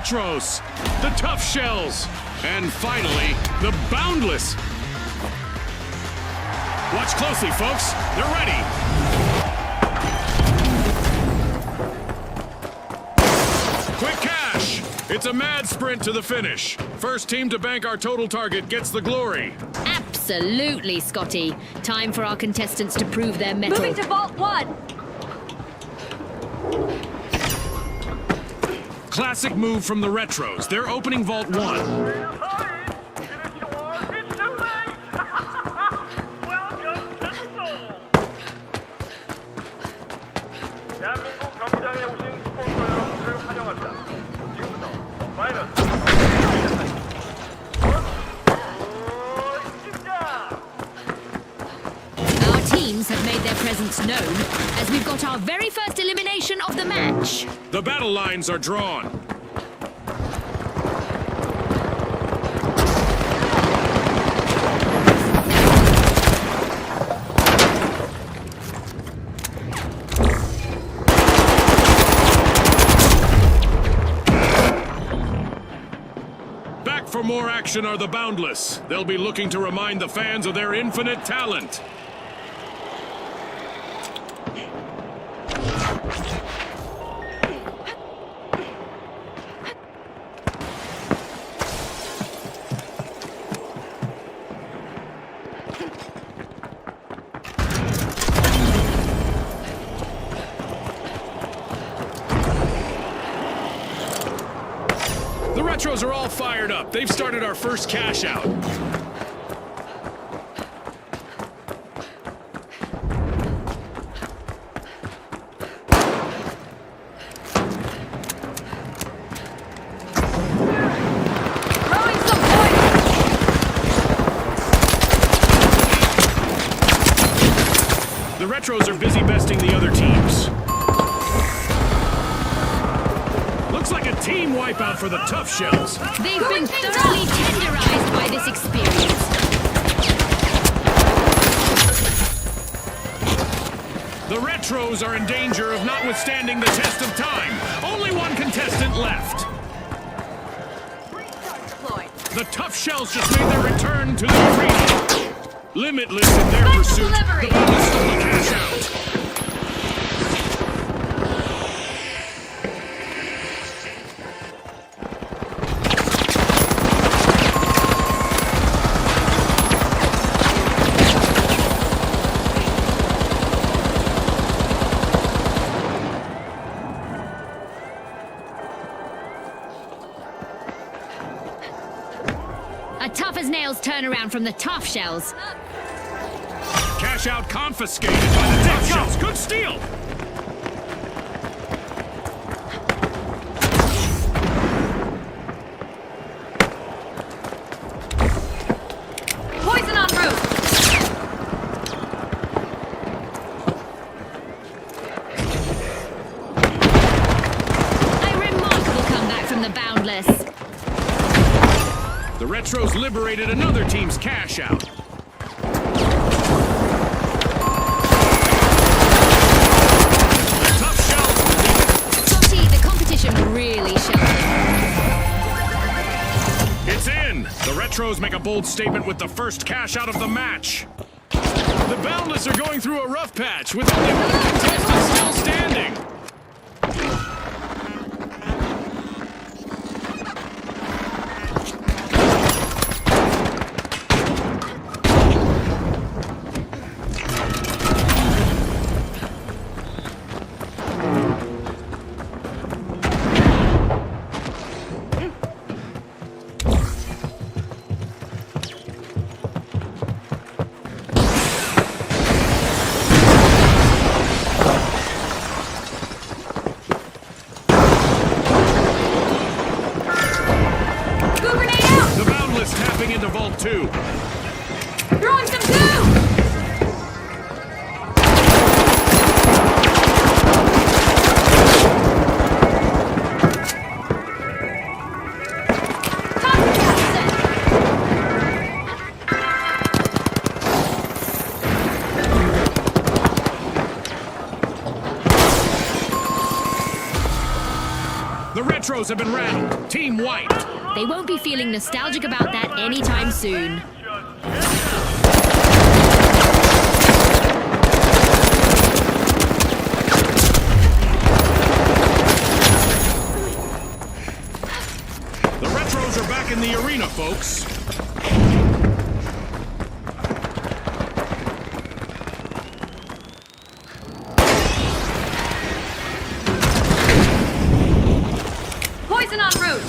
Retros, the Tough Shells, and finally, the Boundless. Watch closely, folks. They're ready. Quick cash. It's a mad sprint to the finish. First team to bank our total target gets the glory. Absolutely, Scotty. Time for our contestants to prove their mettle. Moving to Vault 1! Classic move from the Retros. They're opening Vault 1. Our teams have made their presence known as we've got our very first elimination of the match. The battle lines are drawn. Back for more action are the Boundless. They'll be looking to remind the fans of their infinite talent. The Retros are all fired up. They've started our first cash out. Throwing some points! The Retros are busy besting the other teams. Looks like a team wipeout for the Tough Shells. They've been thoroughly tenderized by this experience. The Retros are in danger of not withstanding the test of time. Only one contestant left. Deployed. The Tough Shells just made their return to the arena. Limitless in their Special pursuit. delivery. The Boundless stole the cash out. A tough-as-nails turnaround from the Tough Shells. Cash out confiscated by the Tough Shells. Good steal. Poison en route! A remarkable comeback from the Boundless. The Retros liberated another team's cash out. The Tough Shells. Scotty, the competition really showed. It's in. The Retros make a bold statement with the first cash out of the match. The Boundless are going through a rough patch with only one contestant still standing. The Retros have been rattled. Team wiped. They won't be feeling nostalgic about that anytime soon. The Retros are back in the arena, folks. Poison en route!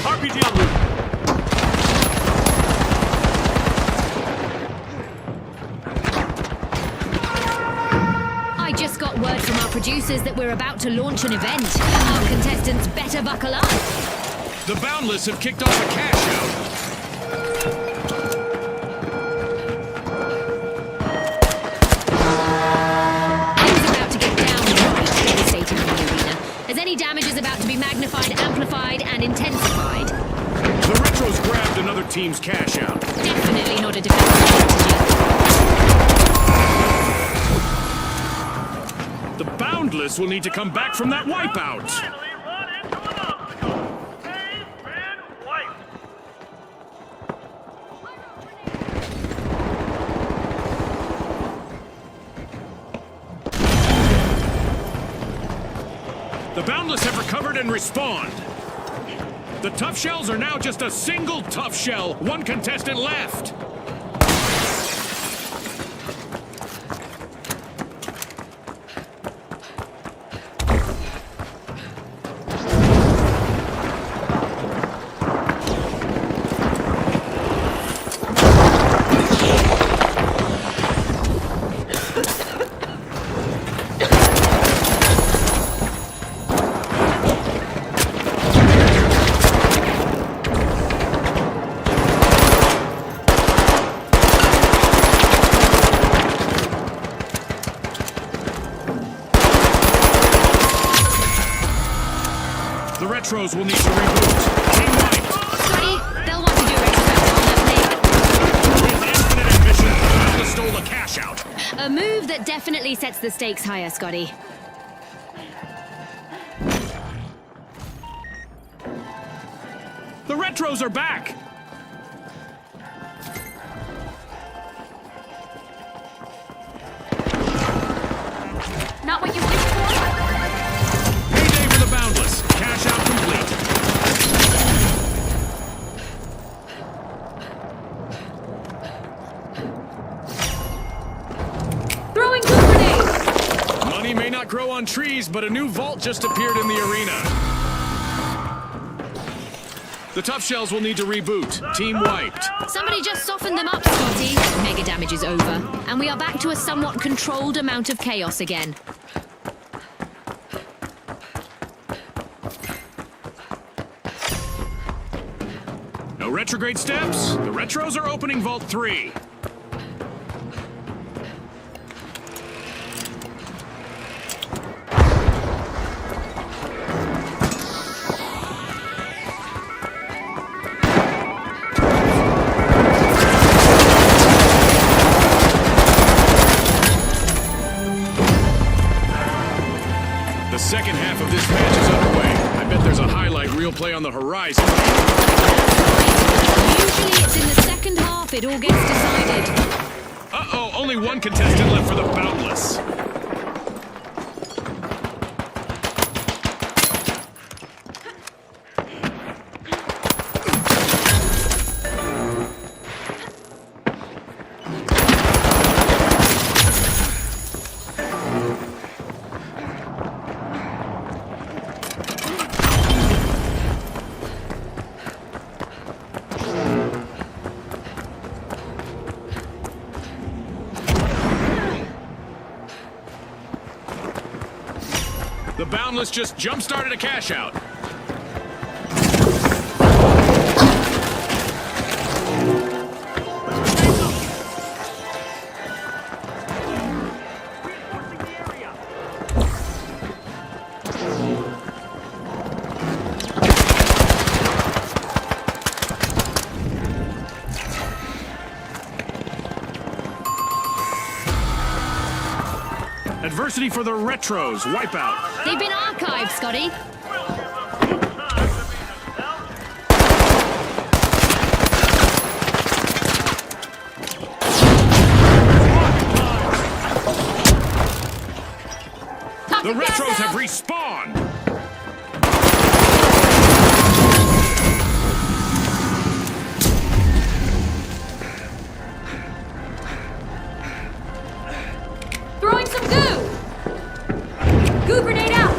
RPG en route. I just got word from our producers that we're about to launch an event. Our contestants better buckle up. The Boundless have kicked off a cash out. Things about to get downright devastating in the arena, as any damage is about to be magnified, amplified, and intensified. The Retros grabbed another team's cash out. Definitely not a defensive strategy. The Boundless will need to come back from that wipeout. Finally run into an obstacle. They've been wiped. The Boundless have recovered and respawned. The Tough Shells are now just a single Tough Shell. One contestant left. The Retros will need to reboot. Team wiped. Scotty, they'll want to do retrospective on that With infinite ambition, the Boundless stole a cash out. thing. A move that definitely sets the stakes higher, Scotty. The Retros are back. Not what you wished for? Payday for the Boundless. Cash out complete. Throwing two grenades! Money may not grow on trees, but a new vault just appeared in the arena. The Tough Shells will need to reboot. Team wiped. Somebody just softened them up, Scotty. Mega damage is over, and we are back to a somewhat controlled amount of chaos again. No retrograde steps. The Retros are opening Vault 3. The second half of this match is underway. I bet there's a highlight reel play on the horizon. Usually it's in the second half it all gets decided. Uh-oh, only one contestant left for the Boundless. Boundless just jump-started a cash out. Reinforcing the area. Adversity for the Retros. Wipeout. They've been archived, Scotty. We'll give them some time to be nostalgic. Toxic The gas Retros have out. respawned. Throwing some goo. Goo grenade out.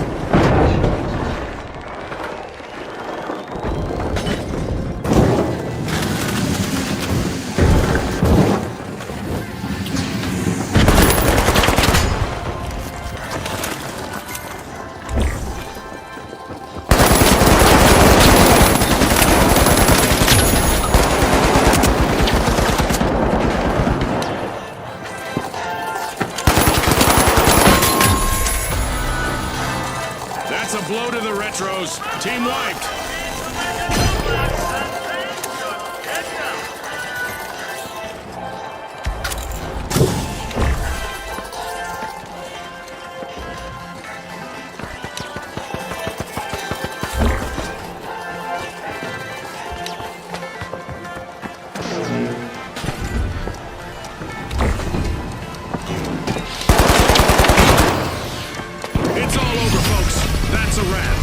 That's a blow to the Retros. Team wiped. It's all over, folks. That's a wrap.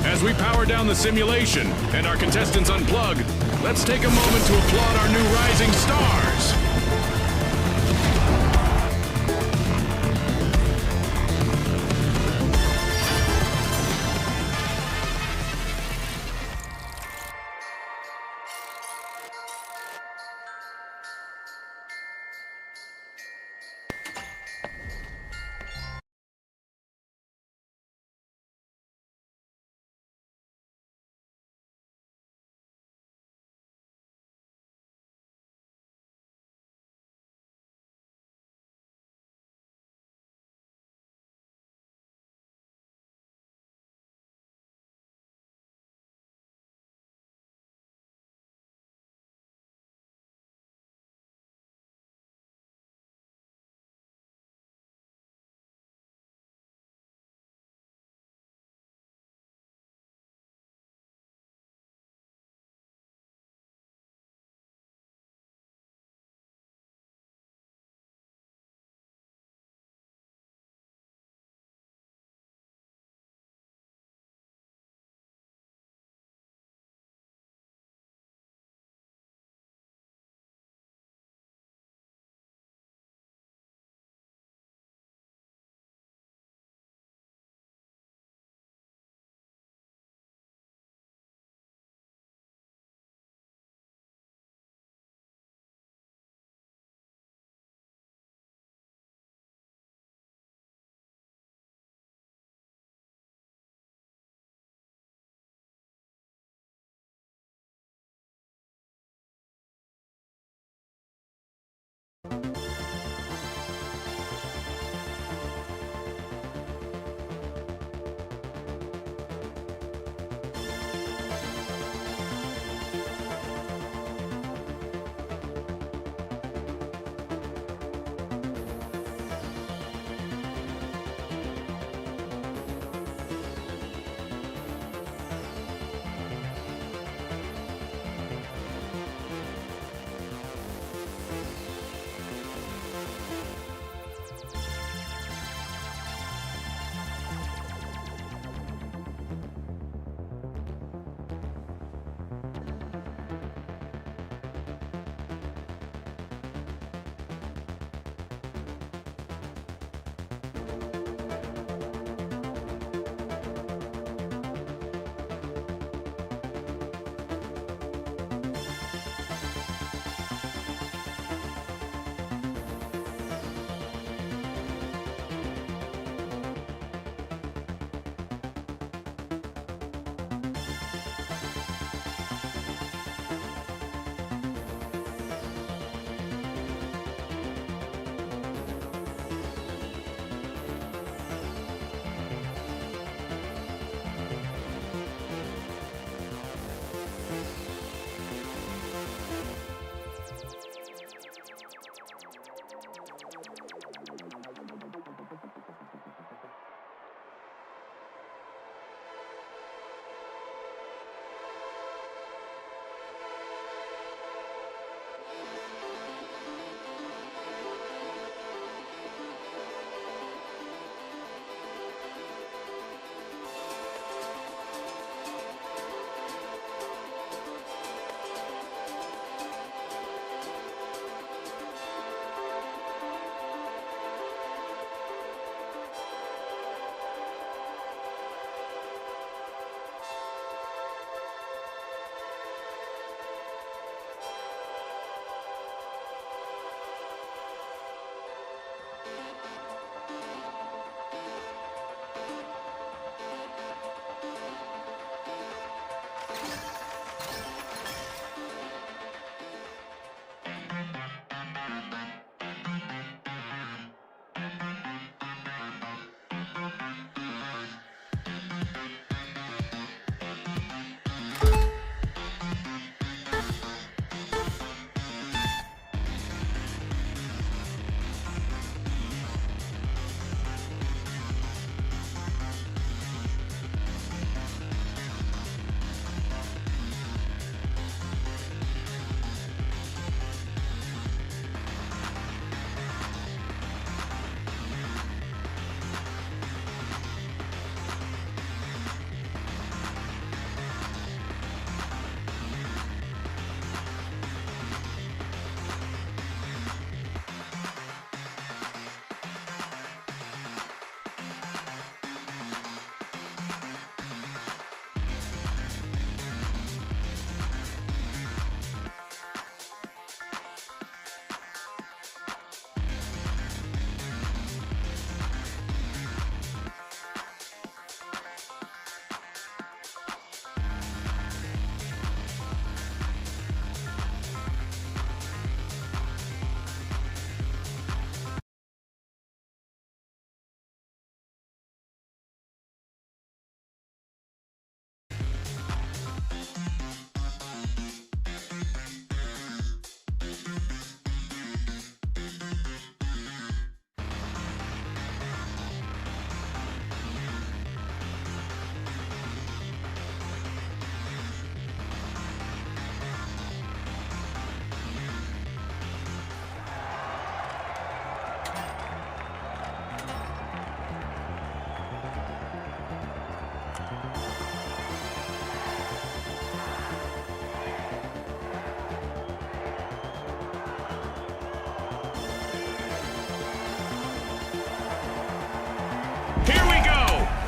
As we power down the simulation and our contestants unplug, let's take a moment to applaud our new rising stars.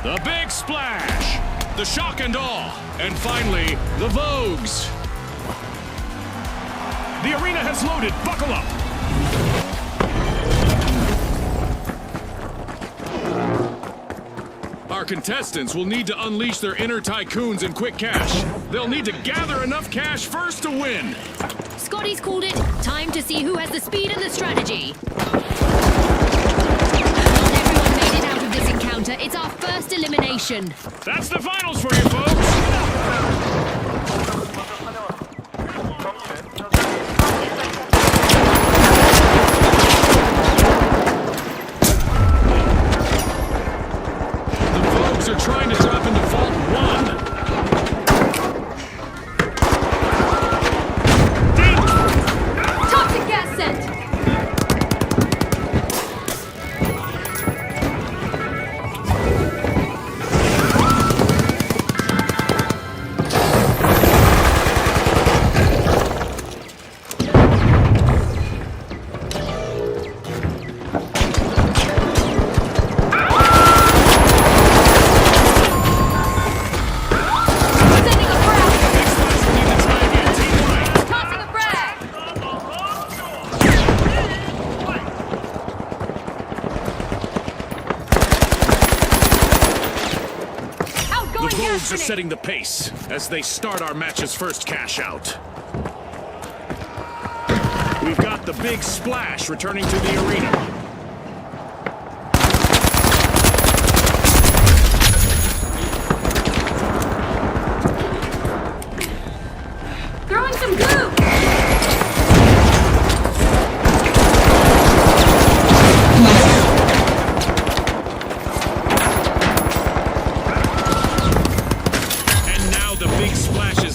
The big splash, the shock and awe, and finally, the Vogues. The arena has loaded. Buckle up. Our contestants will need to unleash their inner tycoons in quick cash. They'll need to gather enough cash first to win. Scotty's called it. Time to see who has the speed and the strategy. Not everyone made it out of this encounter. It's our first elimination. That's the finals for you, folks. Are trying to drop into Vault 1. Toxic gas sent! Are setting the pace as they start our match's first cash out. We've got the big splash returning to the arena. Throwing some goo!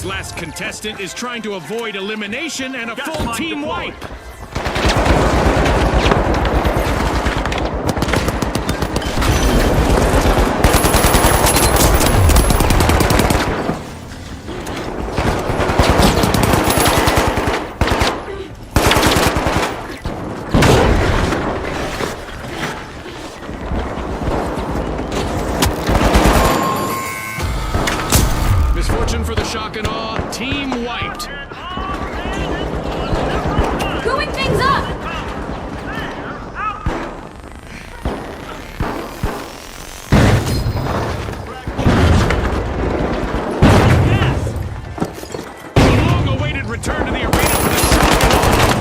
Last contestant is trying to avoid elimination and a full team wipe. For the shock and awe, team wiped. Gooing things up! A long-awaited return to the arena for the shock and awe.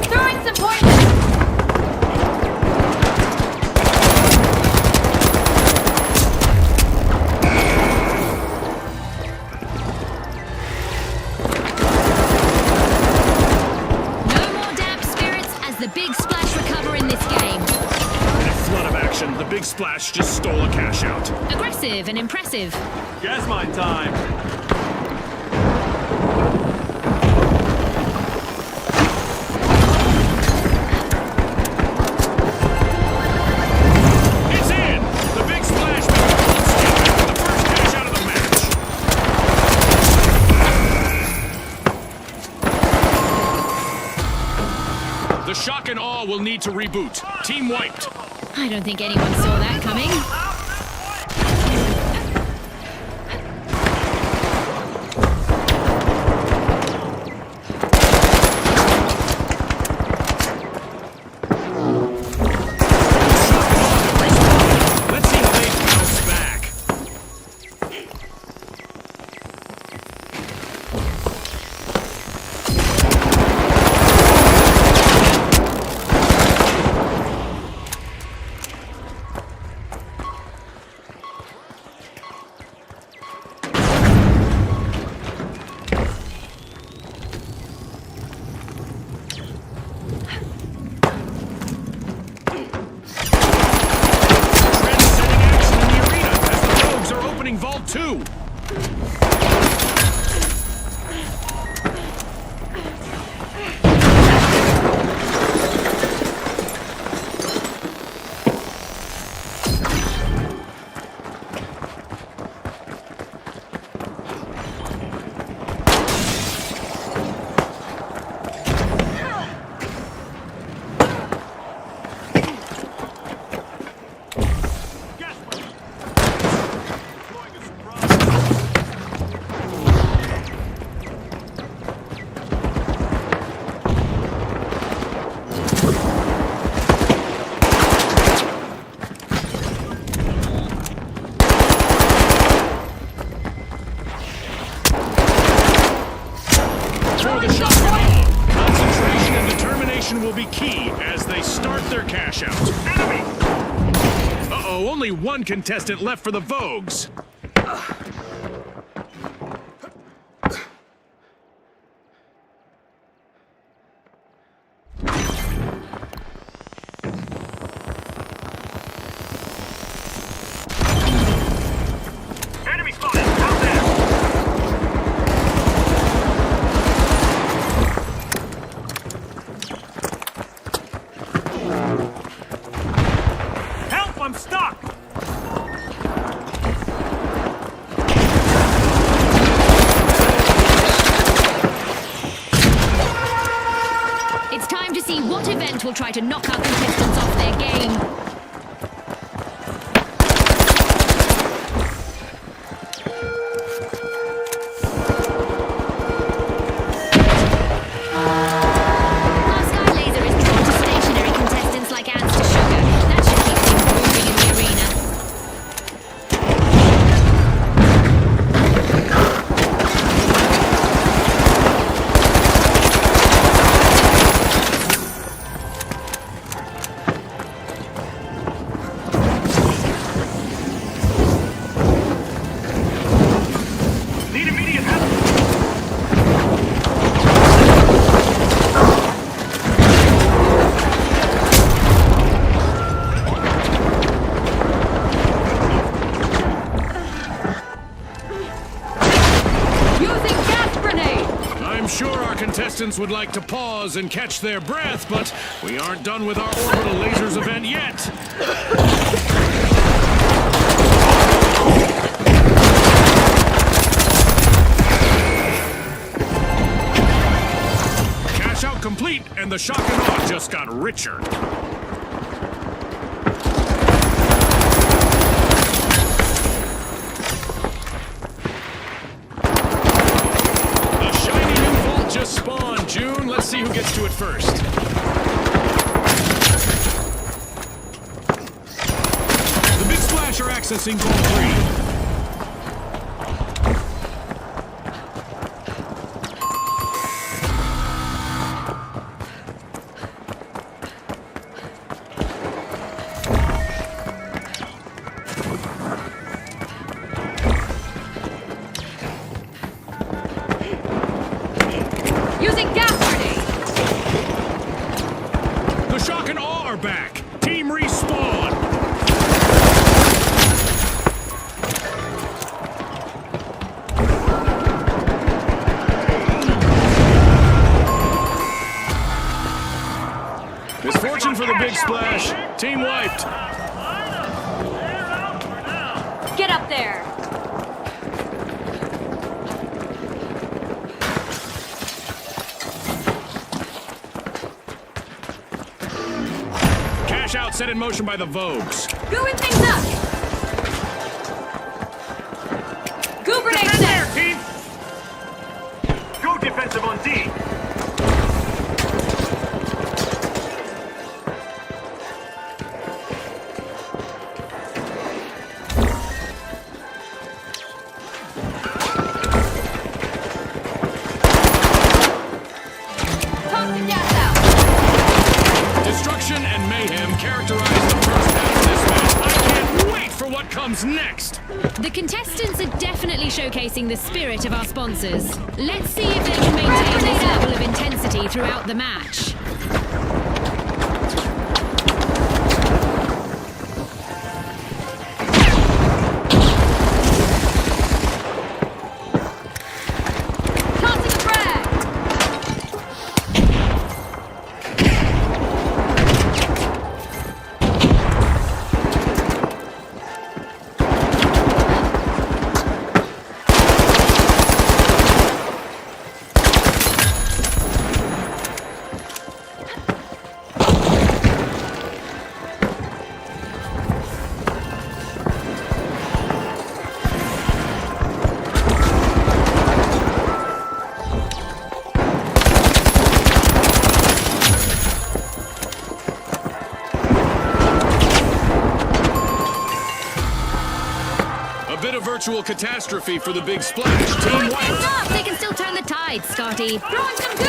Throwing some points! The big splash just stole a cash out. Aggressive and impressive. Gas mine time. It's in! The big splash made a bold statement for the first cash out of the match. The shock and awe will need to reboot. Team wiped. I don't think anyone saw that coming. Let's see how they bounce back. Vault 2. before the shock and awe. Concentration and determination will be key as they start their cash out. Enemy! Uh-oh, only one contestant left for the Vogues. Enemy spotted! Out there! Help! I'm stuck! It's time to see what event will try to knock our contestants off their game. Our sky laser is drawn to stationary contestants like ants to sugar. That should keep things moving in the arena. Need immediate help! Using gas grenade! I'm sure our contestants would like to pause and catch their breath, but we aren't done with our orbital lasers event yet. Cash out complete, and the shock and awe just got richer. A shiny new vault just spawned, June. Let's see who gets to it first. The Big Splash are accessing Vault 3. Using gas grenade! The shock and awe are back. Team respawn. Misfortune for the Big Splash. Team wiped. They're out for now! Get up there! Cash out set in motion by the Vogues. Gooing things up! Goo grenade Defend there, set! team! Go defensive on D! Tossing gas out! Destruction and mayhem characterize the first half of this match. I can't wait for what comes next. The contestants are definitely showcasing the spirit of our sponsors. Let's see if they can maintain this level of intensity throughout the match. Tossing a frag! virtual catastrophe for the big splash. Team white. Stop! They can still turn the tide, Scotty. Throwing some goo!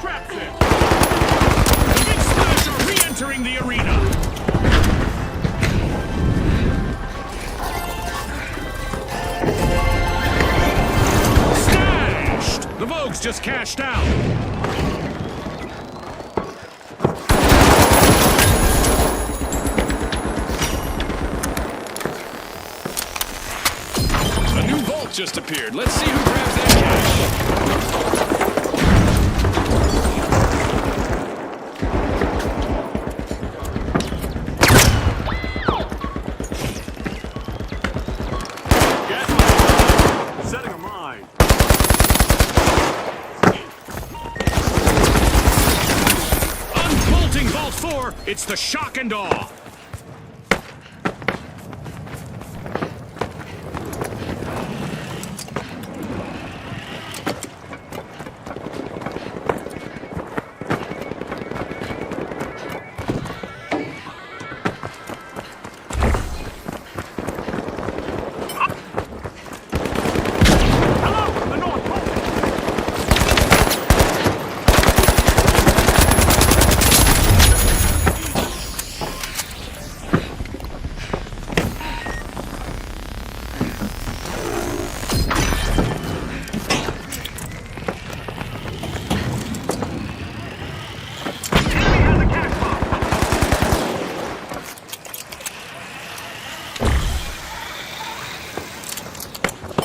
Traps it. The big splash are re-entering the arena. Stashed! The Vogues just cashed out. A new vault just appeared. Let's see who grabs that cash. Gas. Setting a mine. Unbolting Vault 4, it's the shock and awe. Hello, the North Pole. Enemy has a cash box.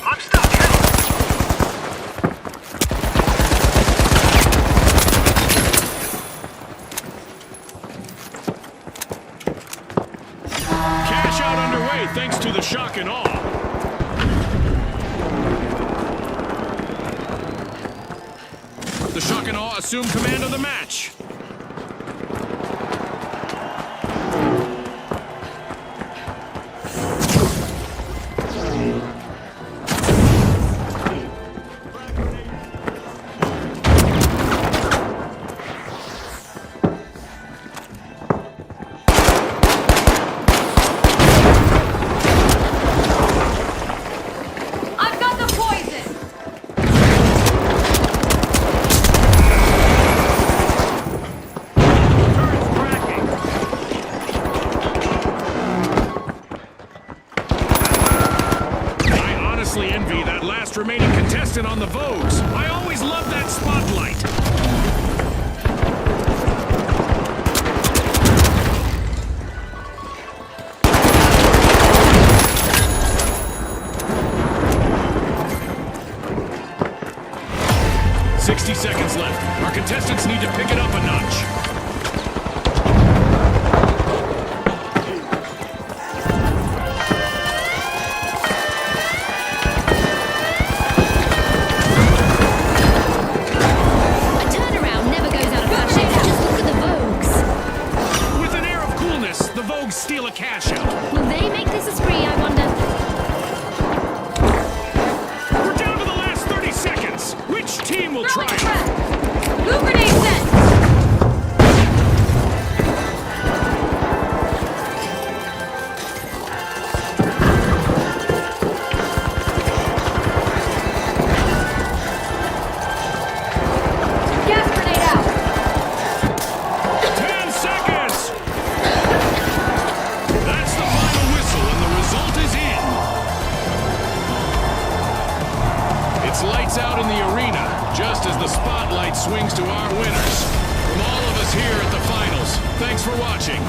I'm stuck. Cash out underway thanks to the shock and awe. The shock and awe assume command of the match. I've got the poison! Turret's cracking. I honestly envy that last remaining contestant on the Vogues. I always love that spotlight. Seconds left. Our contestants need to pick it up a notch. A turnaround never goes out of fashion. Just look at the Vogues. With an air of coolness, the Vogues steal a cash out. Will they make this a spree, I wonder? We're down to the last 30 seconds. Which team will Throwing triumph? frag! Goo grenade set! Gas grenade out! 10 seconds! That's the final whistle, and the result is in. It's lights out in the arena, just as the spotlight swings to our winners. From all of us here at the finals, thanks for watching.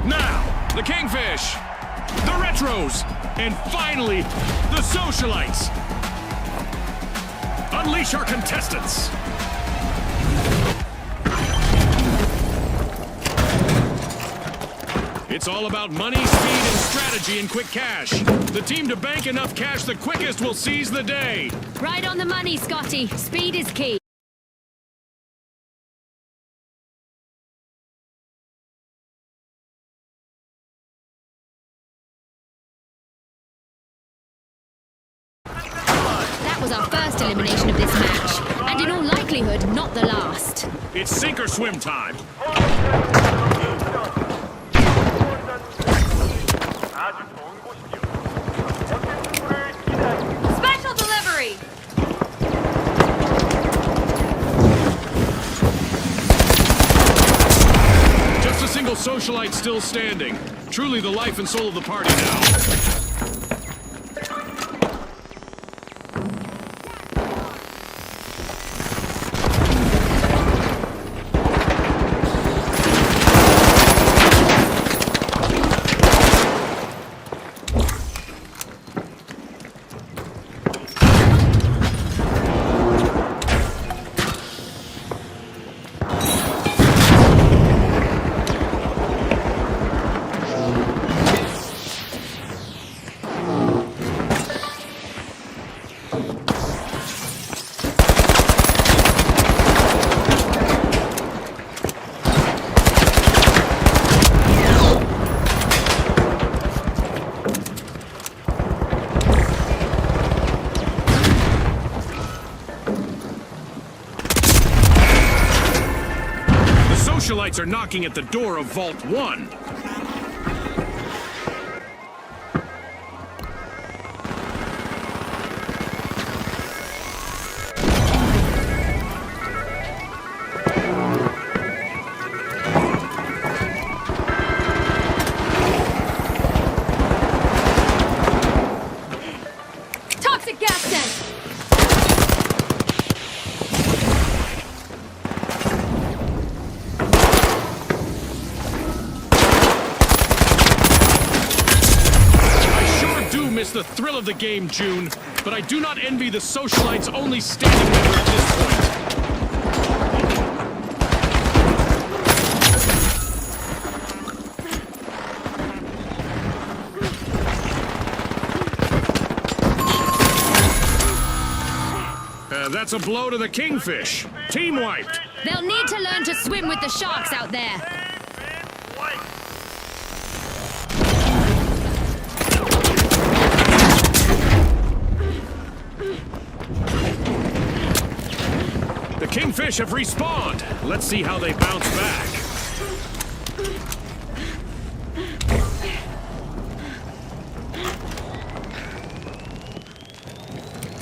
Now, the Kingfish, the Retros, and finally, the Socialites. Unleash our contestants. It's all about money, speed, and strategy in quick cash. The team to bank enough cash the quickest will seize the day. Right on the money, Scotty. Speed is key. That was our first elimination of this match, and in all likelihood, not the last. It's sink or swim time. 아주 좋은 곳이죠. 멋진 승부를 기대하겠습니다. Special delivery. Just a single Socialite still standing. Truly the life and soul of the party now. Socialites are knocking at the door of Vault 1. Toxic gas tank. Miss the thrill of the game, June, but I do not envy the Socialites' only standing member at this point. That's a blow to the Kingfish. Team wiped. They'll need to learn to swim with the sharks out there. White. The Kingfish have respawned. Let's see how they bounce back.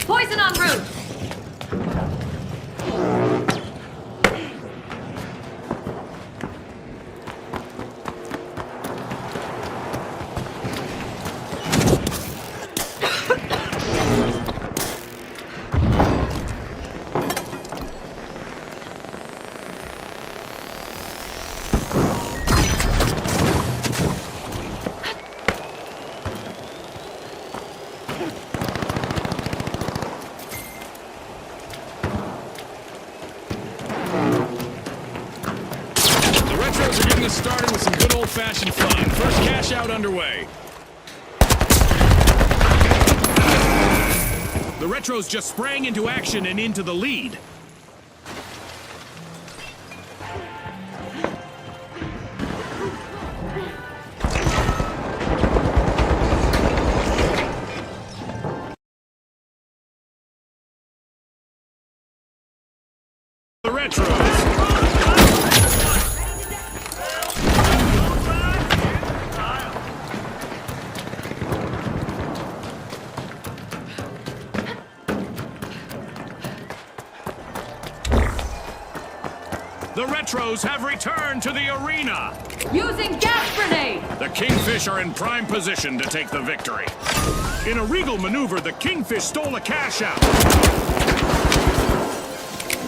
Poison en route. Started with some good old-fashioned fun. First cash out underway. The Retros just sprang into action and into the lead. The Retros. The Retros have returned to the arena. Using gas grenade. The Kingfish are in prime position to take the victory. In a regal maneuver, the Kingfish stole a cash out.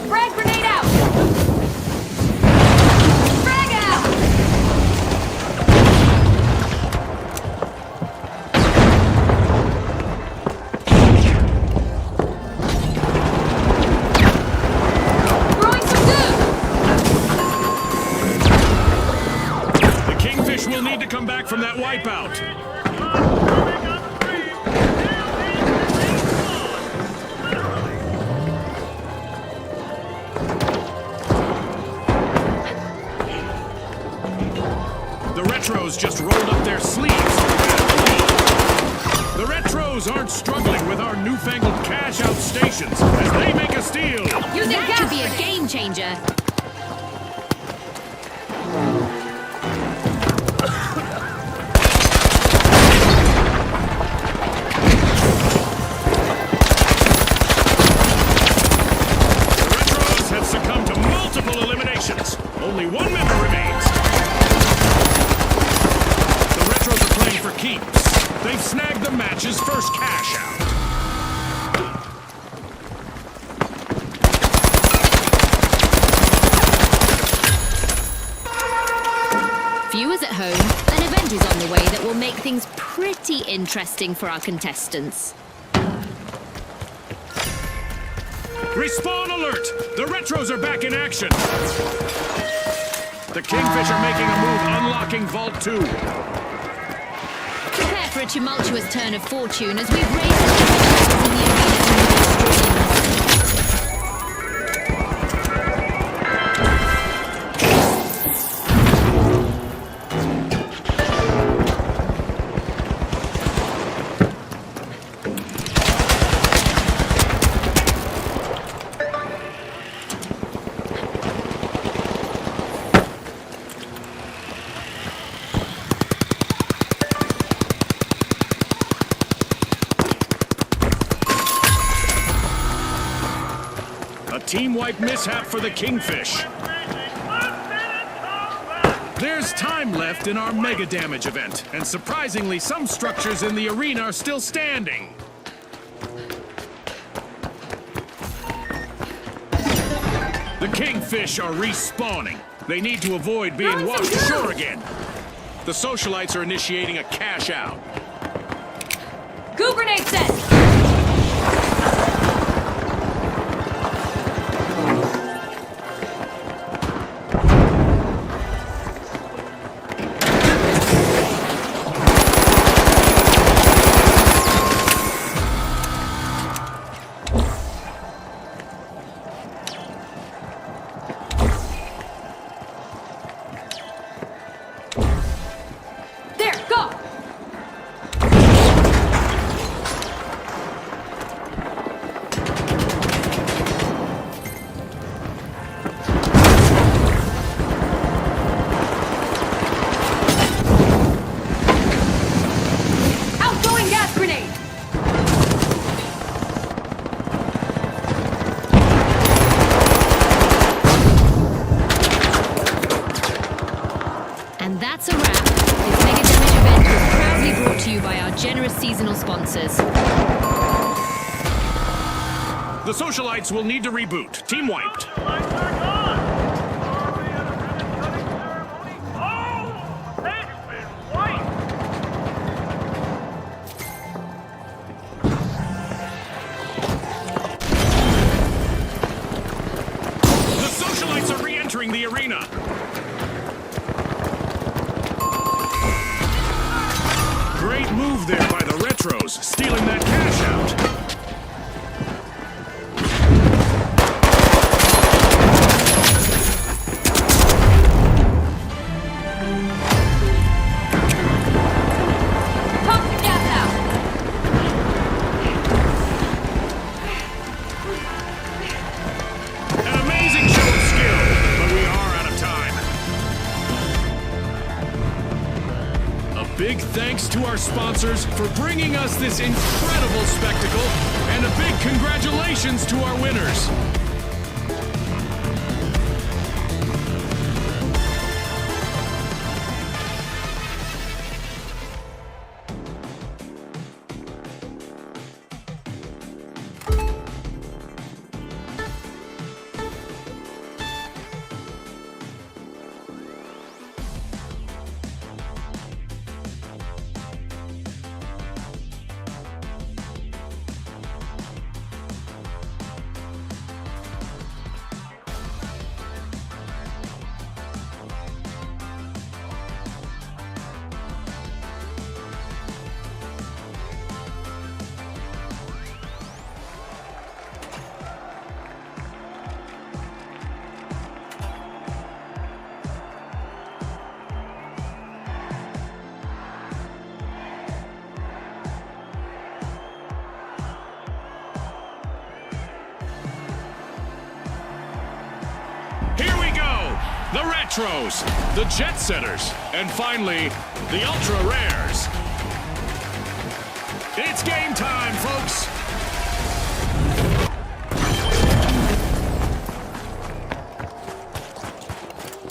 Frag grenade out. Frag out. from that wipeout. Coming upstream. The Retros just rolled up their sleeves. The Retros aren't struggling with our newfangled cash-out stations as they make a steal. Using That gas could be a grenade. game changer. The Retros have succumbed to multiple eliminations. Only one member remains. The Retros are playing for keeps. They've snagged the match's first cash out. Viewers at home, an event is on the way that will make things pretty interesting for our contestants. Respawn alert! The Retros are back in action. The Kingfish are making a move, unlocking Vault 2. Prepare for a tumultuous turn of fortune as we've raised the in the arena to new streams. A team wipe mishap for the Kingfish. There's time left in our mega damage event, and surprisingly, some structures in the arena are still standing. The Kingfish are respawning. They need to avoid being washed ashore again. The socialites are initiating a cash out. Goo grenade set. There, go. Outgoing gas grenade. And that's a wrap. This mega damage event was proudly brought to you by our generous seasonal sponsors. The socialites will need to reboot. Team wiped. Lights are gone. Are we at a ribbon-cutting ceremony? Oh, they've been wiped. The socialites are re-entering the arena. Great move there by the Retros, stealing that cash out. Toxic gas out. An amazing show of skill, but we are out of time. A big thanks to our sponsors for bringing us this incredible spectacle, and a big congratulations to our winners. the Retros, the Jet Setters, and finally, the Ultra Rares. It's game time, folks!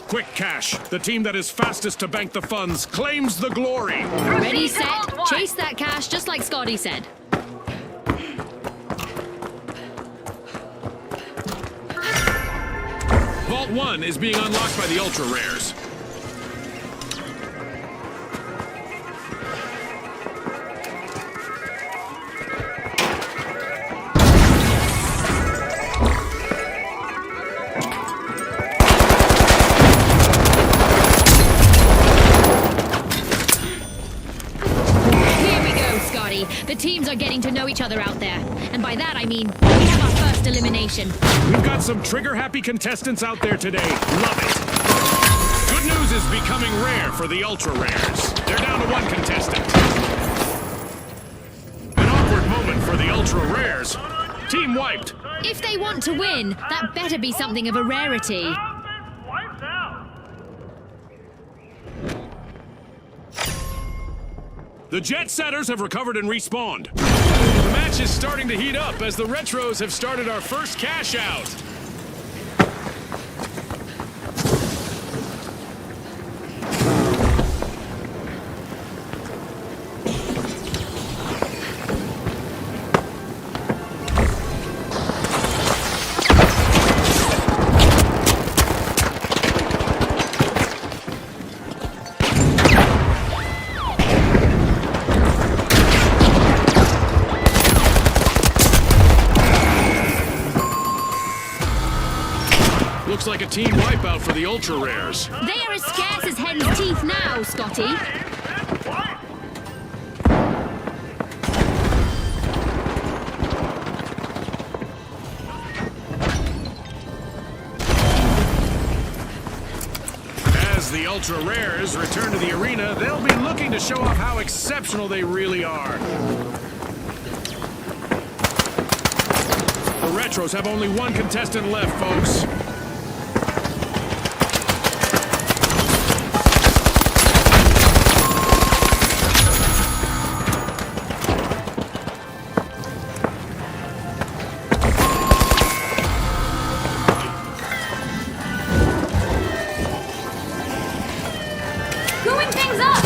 Quick Cash, the team that is fastest to bank the funds, claims the glory. Ready, set, chase that cash, just like Scotty said. Vault 1 is being unlocked by the Ultra Rares. Here we go, Scotty. The teams are getting to know each other out there. And by that I mean, we have our first elimination. We've got some trigger-happy contestants out there today. Love it. Good news is becoming rare for the Ultra Rares. They're down to 1 contestant. An awkward moment for the Ultra Rares. Team wiped. If they want to win, that better be something of a rarity. Offense wipes out. The Jet Setters have recovered and respawned. The match is starting to heat up as the Retros have started our first cash out. Looks like a team wipeout for the Ultra Rares. They are as scarce as hen's teeth now, Scotty. As the Ultra Rares return to the arena, they'll be looking to show off how exceptional they really are. The Retros have only 1 contestant left, folks. Going things up!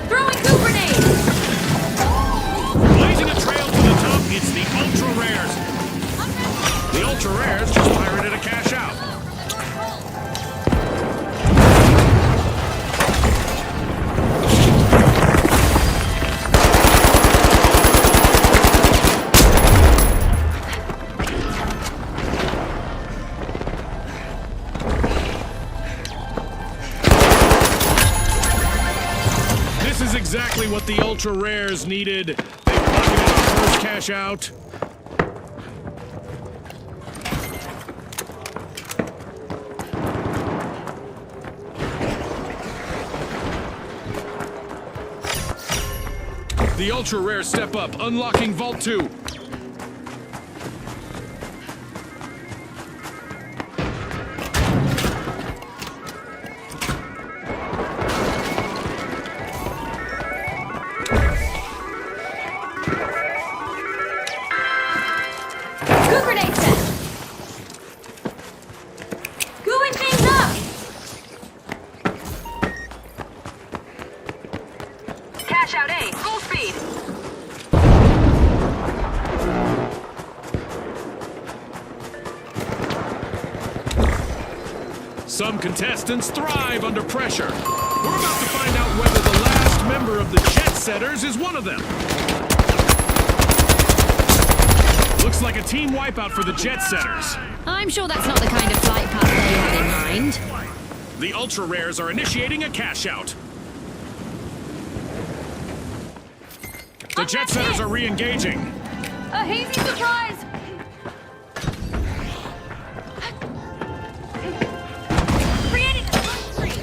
Throwing coup grenade! Blazing a trail to the top, it's the Ultra Rares. The Ultra Rares just pirated a cash out. This is exactly what the Ultra Rares needed. They pocketed our first cash out. The Ultra Rares step up, unlocking Vault 2. Coup grenade set! Gooing things up! Cash out A, full speed! Some contestants thrive under pressure. We're about to find out whether the last member of the Jet Setters is one of them. Looks like a team wipeout for the Jet Setters. I'm sure that's not the kind of flight path they had in mind. The Ultra Rares are initiating a cash out. The Jet Setters are re-engaging. A hazy surprise! Creating a screen!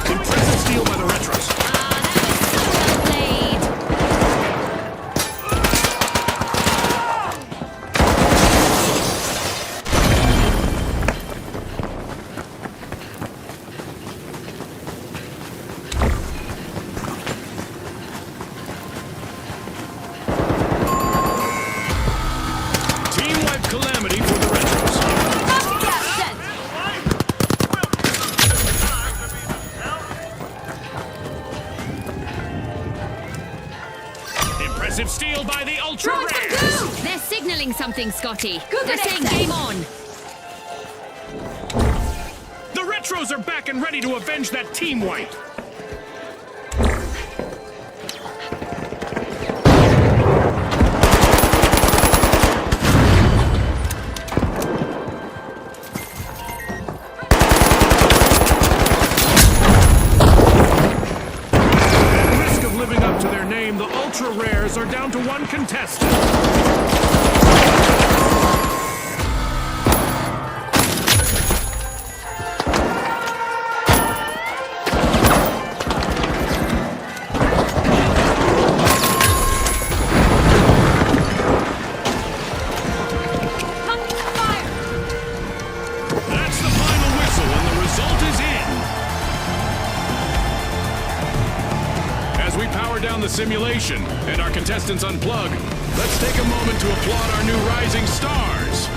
Impressive smelling something, Scotty. Good They're saying access. game on. The Retros are back and ready to avenge that team wipe. At risk of living up to their name, the Ultra Rares are down to one contestant. Taking fire. That's the final whistle, and the result is in. As we power down the simulation and our contestants unplug, let's take a moment to applaud our new rising stars.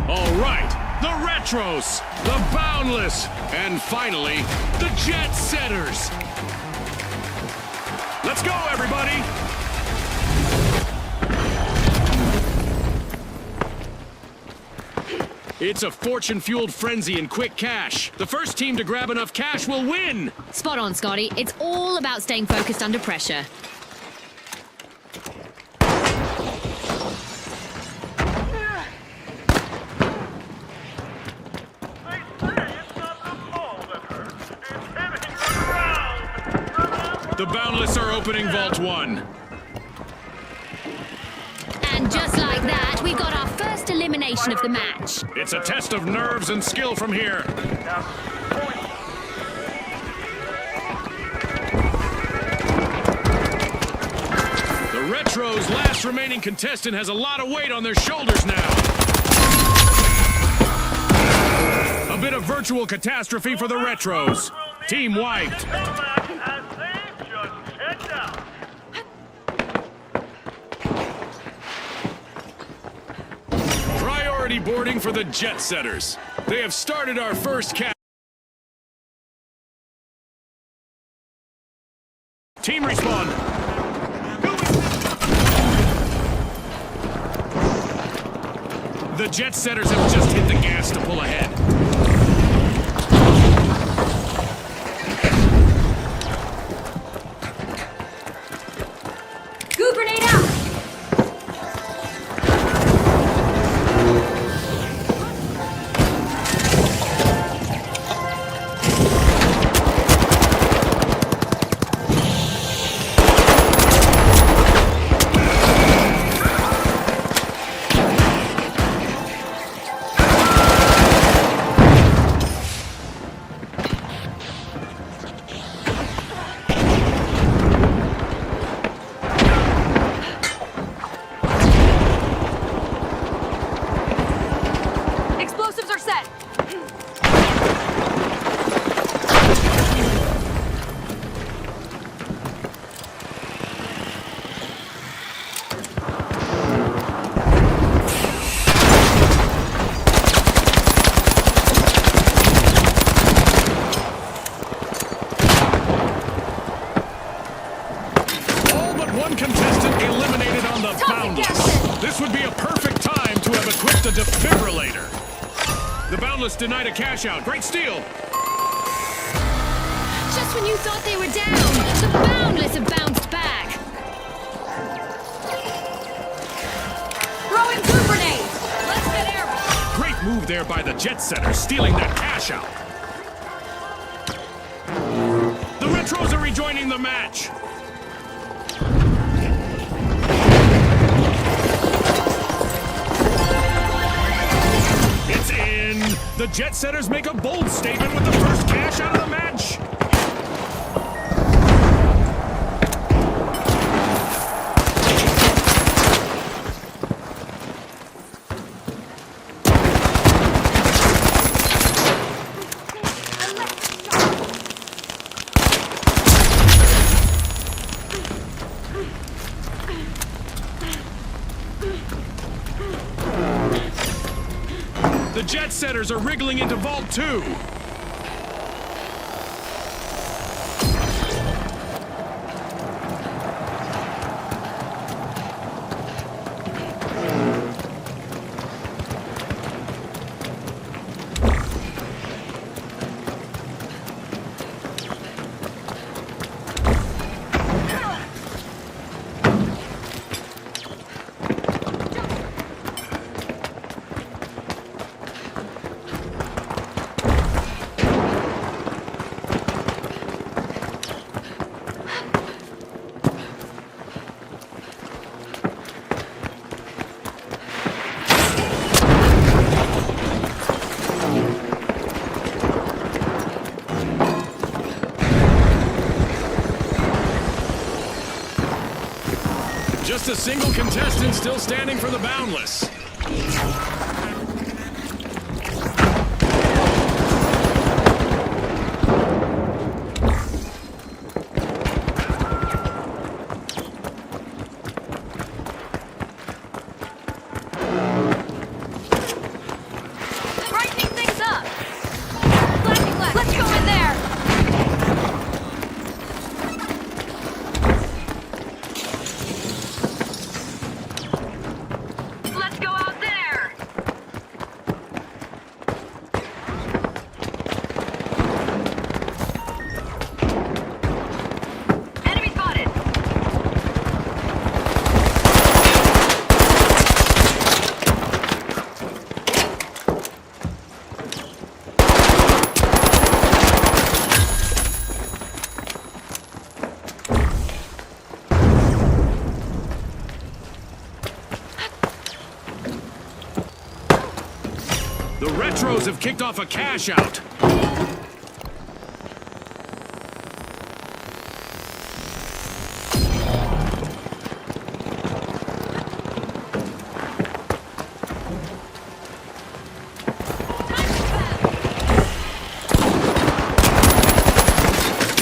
All right, the Retros, the Boundless, and finally, the Jet Setters. Let's go, everybody! It's a fortune-fueled frenzy in quick cash. The first team to grab enough cash will win! Spot on, Scotty. It's all about staying focused under pressure. They say it's not the ball that hurts, it's hitting the ground. The Boundless are opening Vault 1. And just like that, we got our first elimination of the match. It's a test of nerves and skill from here. Now, point. The Retro's last remaining contestant has a lot of weight on their shoulders now. A bit of virtual catastrophe for the Retros. Team wiped. Come back as they just checked out. Priority boarding for the Jet Setters. They have started our first cap. Team respawn. The Jet Setters have just hit the gas to pull ahead. Goo grenade out! Explosives are set! All but one contestant eliminated on the Boundless. Captain. This would be a perfect time to have equipped a defibrillator. The Boundless denied a cash out. Great steal. Just when you thought they were down, the Boundless have bounced back. Throw in goo grenades! Let's get airborne! Great move there by the Jet Setters, stealing that cash out. The Retros are rejoining the match. It's in. The Jet Setters make a bold statement with the first cash out of the match. The Jet Setters are wriggling into Vault 2. Just a single contestant still standing for the Boundless. The Retros have kicked off a cash out.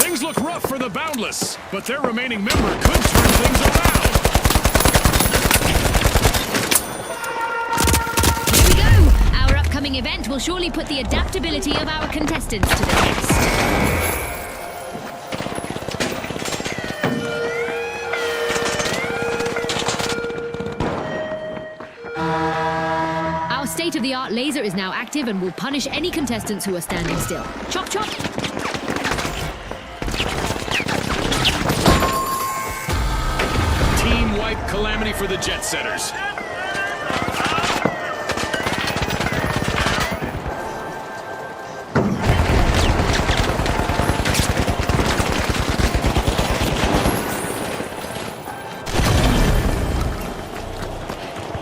Things look rough for the Boundless, but their remaining member could turn things around. Here we go! Our upcoming event will surely put the adaptability of our contestants to the test. Our state-of-the-art laser is now active and will punish any contestants who are standing still. Chop chop! Team wipe calamity for the Jet Setters.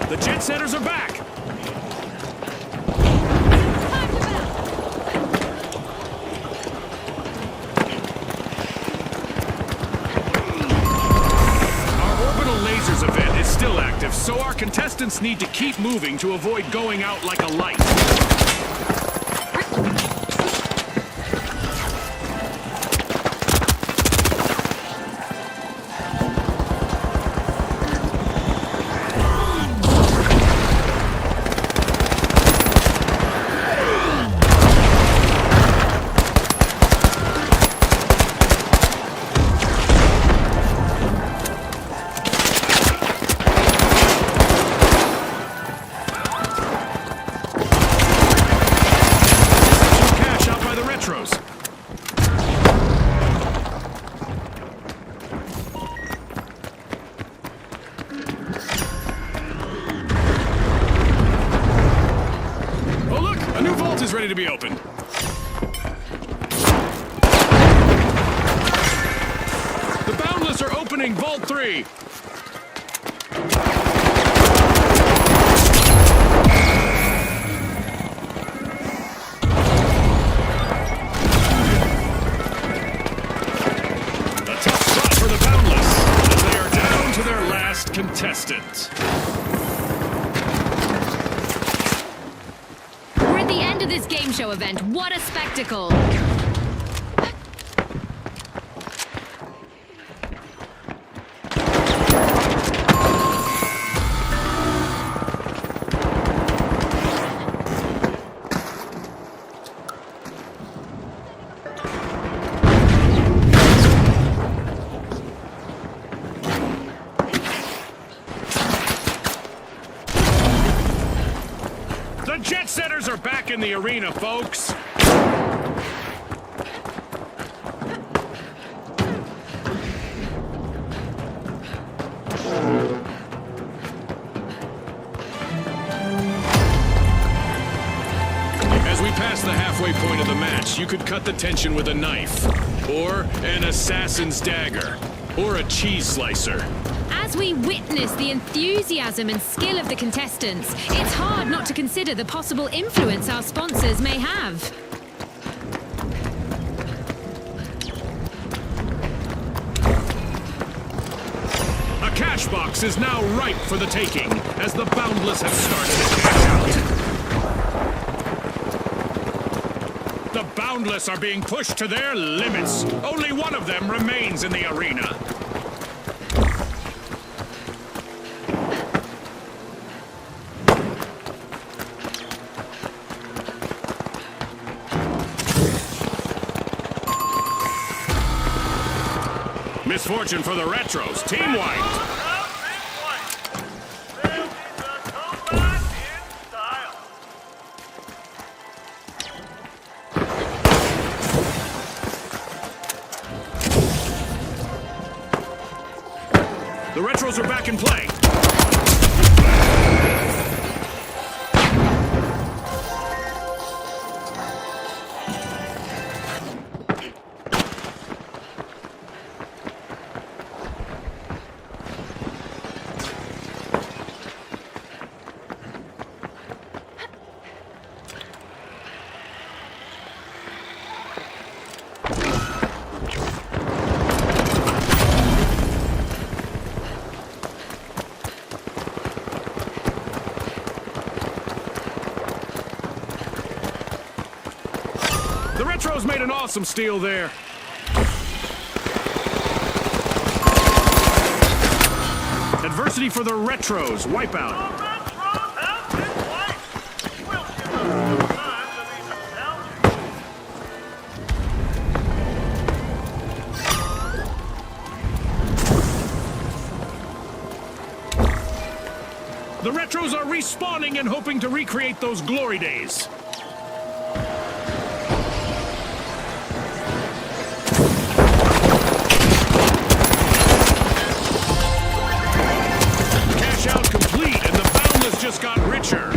The Jet Setters are back. Lasers event is still active, so our contestants need to keep moving to avoid going out like a light. Is ready to be opened. The Boundless are opening Vault 3. A tough spot for the Boundless, as they are down to their last contestant. The end of this game show event. What a spectacle! The Jet Setters are back in the arena, folks. As we pass the halfway point of the match, you could cut the tension with a knife, or an assassin's dagger, or a cheese slicer. As we witness the enthusiasm and skill of the contestants, it's hard not to consider the possible influence our sponsors may have. A cash box is now ripe for the taking, as the Boundless have started a cash out. The Boundless are being pushed to their limits. Only one of them remains in the arena. Misfortune for the Retros. Team wiped. The Retros are back in play. The Retros made an awesome steal there. Adversity for the Retros. Wipeout. The Retros are respawning and hoping to recreate those glory days. Cash out complete, and the Boundless just got richer.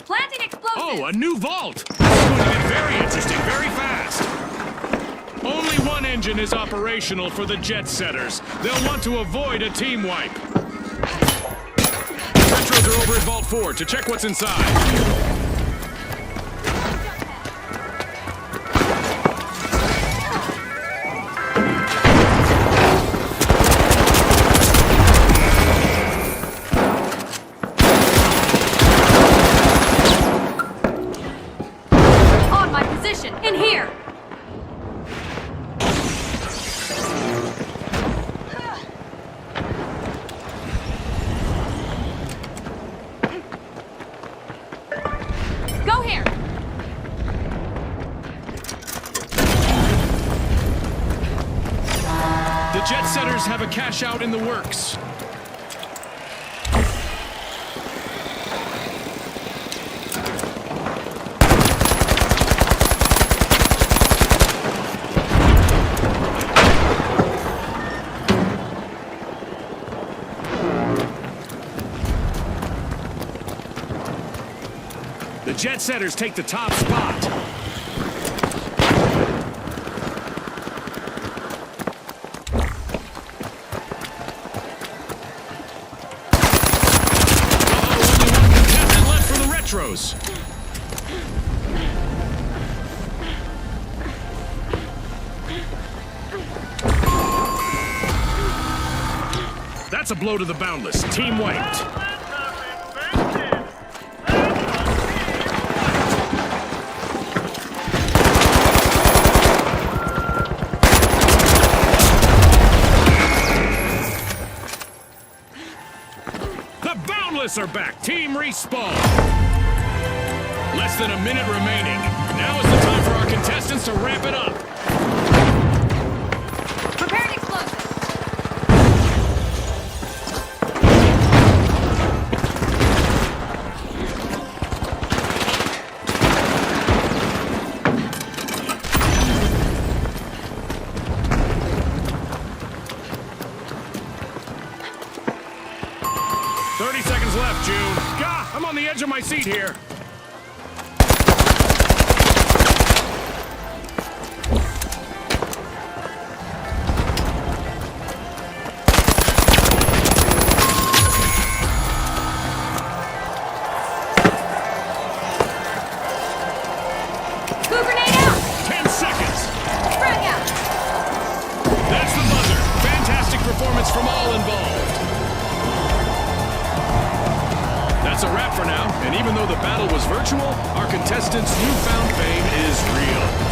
Planting explosives! Oh, a new vault! It's going to get very interesting very fast. Only one engine is operational for the Jet Setters. They'll want to avoid a team wipe. Retros are over at Vault 4 to check what's inside. On my position! In here! Go here! The Jet Setters have a cash out in the works. The Jet Setters take the top spot. Only one contestant left for the Retros. That's a blow to the Boundless. Team wiped. The Boundless are back. Team respawn. Less than a minute remaining. Now is the time for our contestants to ramp it up. Preparing explosives! 30 seconds left, June. Gah, I'm on the edge of my seat here. Coup grenade out! 10 seconds. Frag out! That's the buzzer. Fantastic performance from all involved. That's a wrap for now, and even though the battle was virtual, our contestants' newfound fame is real.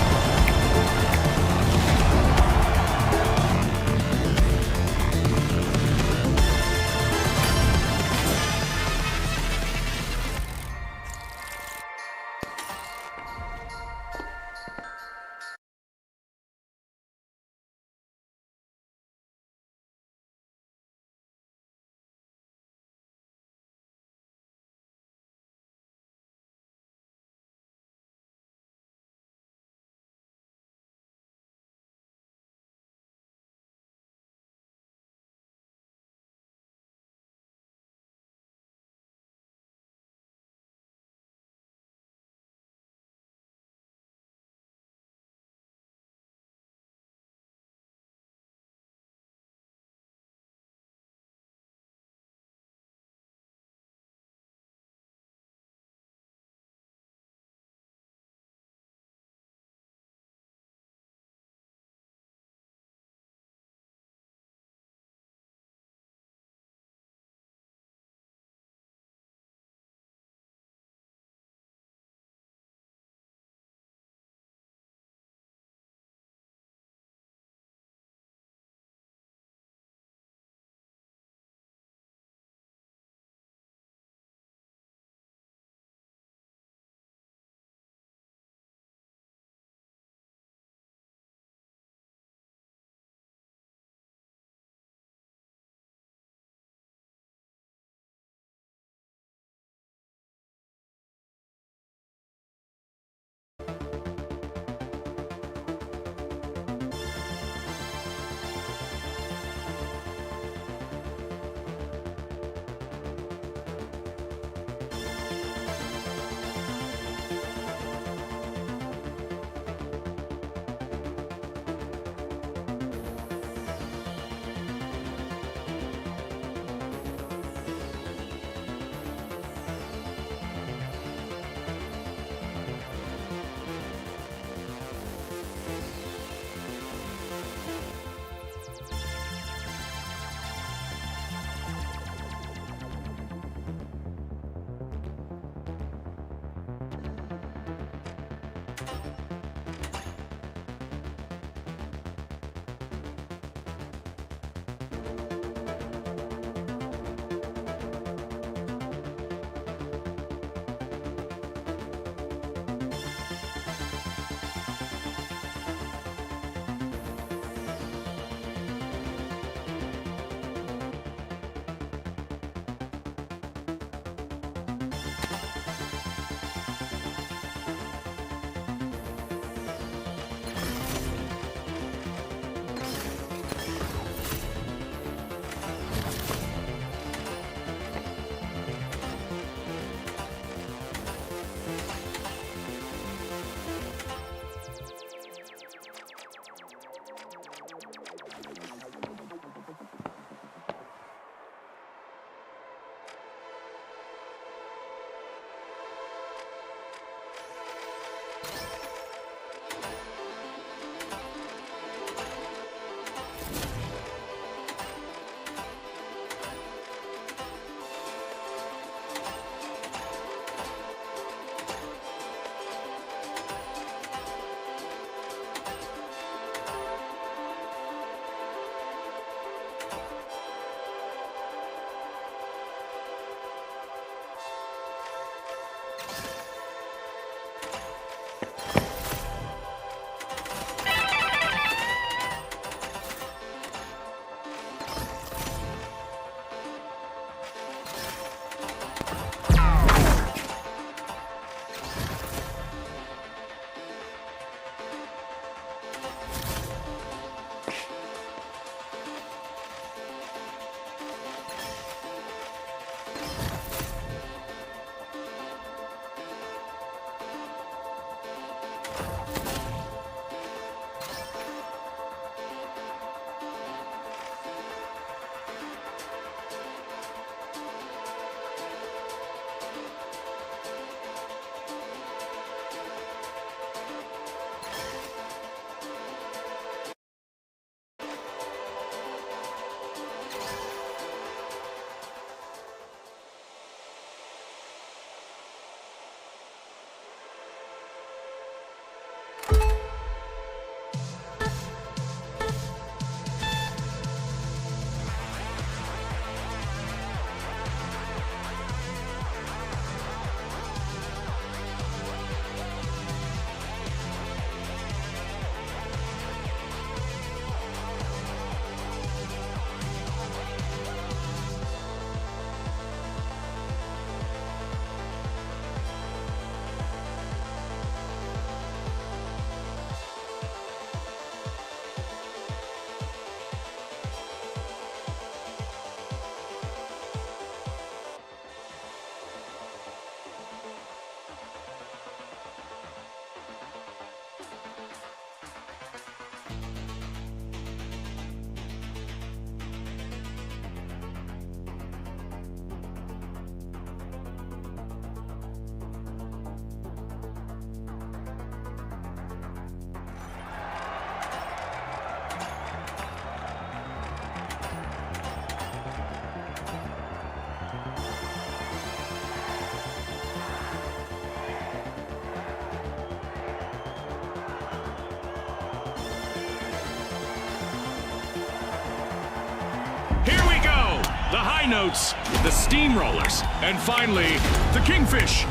high notes, the steamrollers, and finally, the kingfish.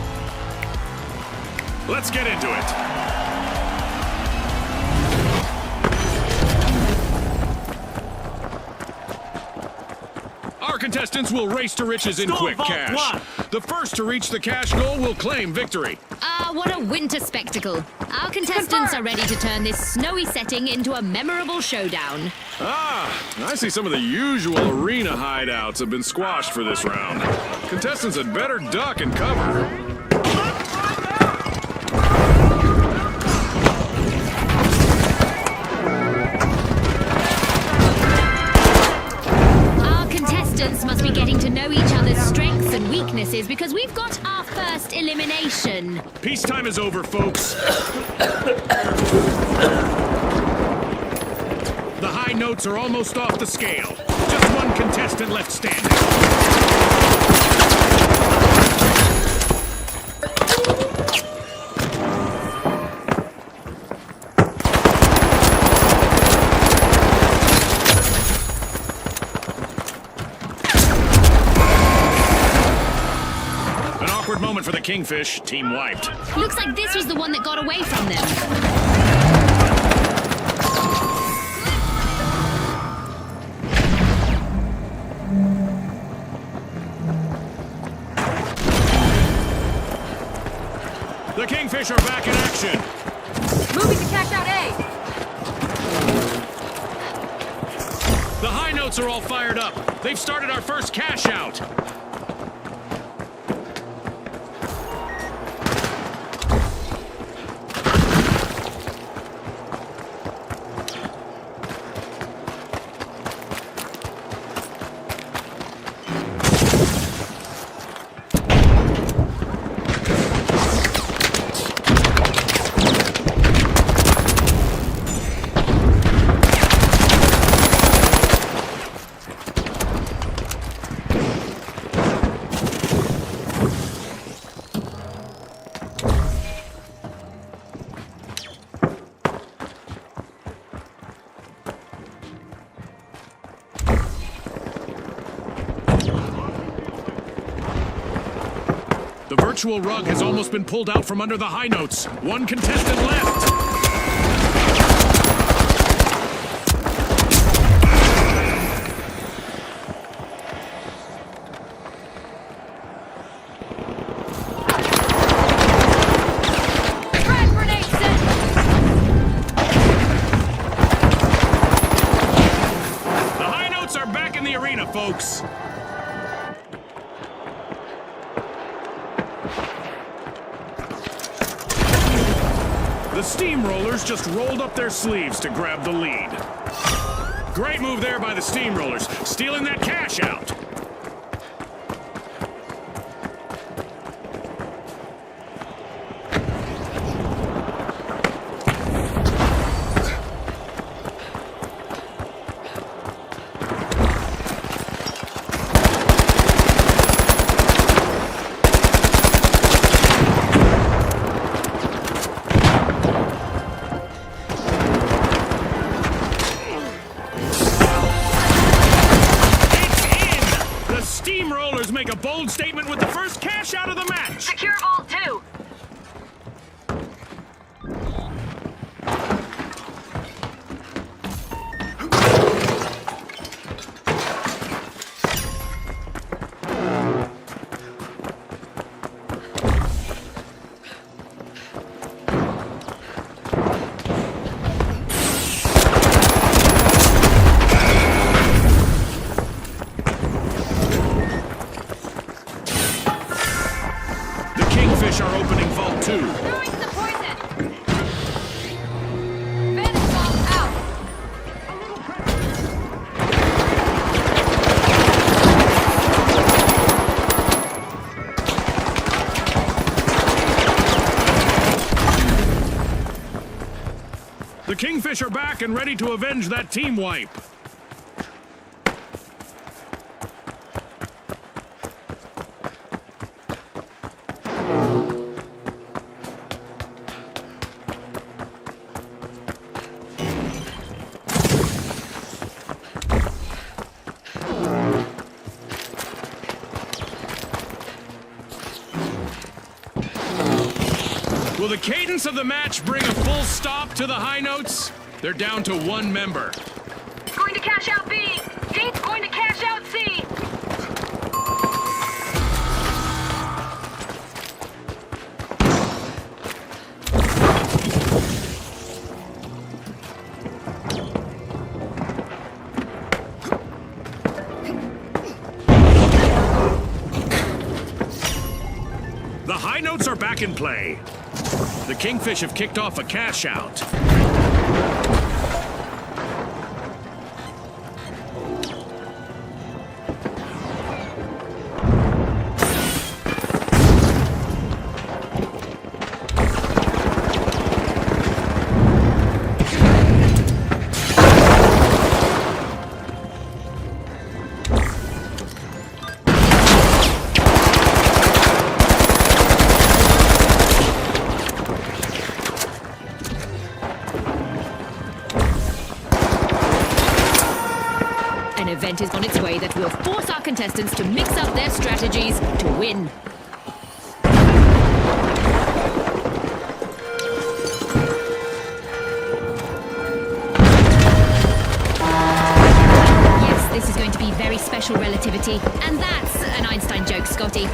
Let's get into it. Our contestants will race to riches in quick cash. The first to reach the cash goal will claim victory. What a winter spectacle. Our contestants are ready to turn this snowy setting into a memorable showdown. I see some of the usual arena hideouts have been squashed for this round. Contestants had better duck and cover. Our contestants must be getting to know each other's strengths and weaknesses because we've got our first elimination. Peacetime is over, folks. The high notes are almost off the scale. Just one contestant left standing. An awkward moment for the Kingfish. Team wiped. Looks like this was the one that got away from them. The Kingfish are back in action. Moving to cash out A. The high notes are all fired up. They've started our first cash out. The virtual rug has almost been pulled out from under the high notes. One contestant left. Frag grenade set. The high notes are back in the arena, folks. The Steamrollers just rolled up their sleeves to grab the lead. Great move there by the Steamrollers, stealing that cash out. Steamrollers make a bold statement with the first cash out of the match. Secure Vault 2. Are opening Vault 2. Throwing some poison. Vanish Vault out. The Kingfish are back and ready to avenge that team wipe. Will the cadence of the match bring a full stop to the high notes? They're down to one member. Going to cash out B. Date's going to cash out C. The high notes are back in play. The Kingfish have kicked off a cash out. An event is on its way that will force our contestants to mix up their strategies to win. Yes, this is going to be very special relativity. And that's an Einstein joke, Scotty.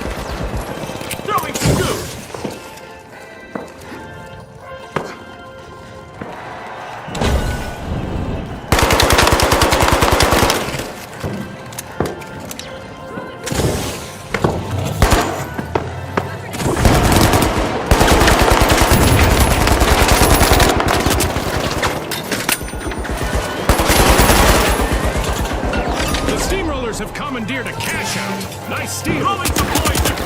Throwing scoop! Have commandeered a cash out. Nice steal. Throwing some poison.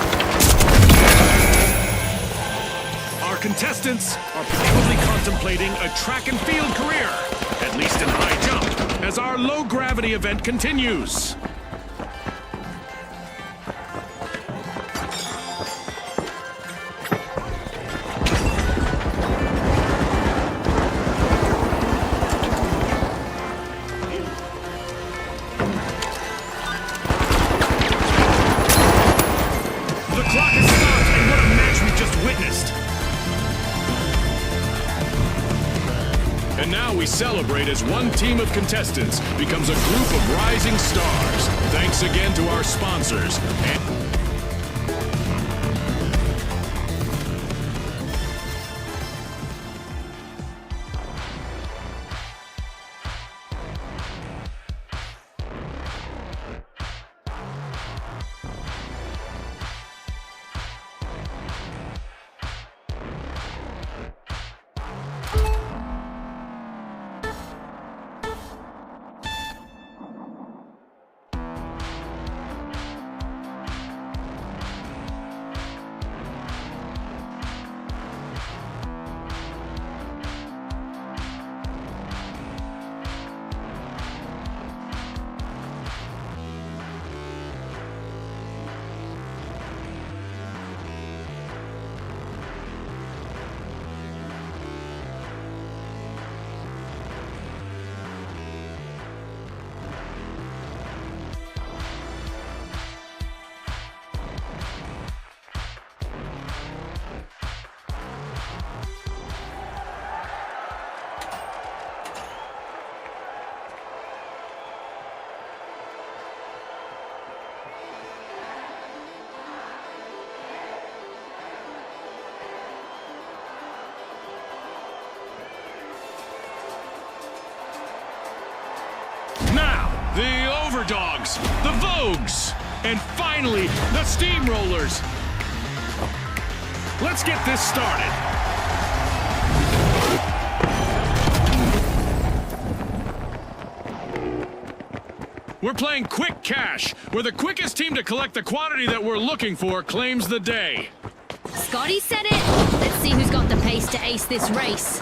Our contestants are probably contemplating a track and field career, at least in high jump, as our low gravity event continues. And now we celebrate as one team of contestants becomes a group of rising stars. Thanks again to our sponsors. The Overdogs, the Vogues, and finally, the Steamrollers. Let's get this started. We're playing Quick Cash, where the quickest team to collect the quantity that we're looking for claims the day. Scotty said it. Let's see who's got the pace to ace this race.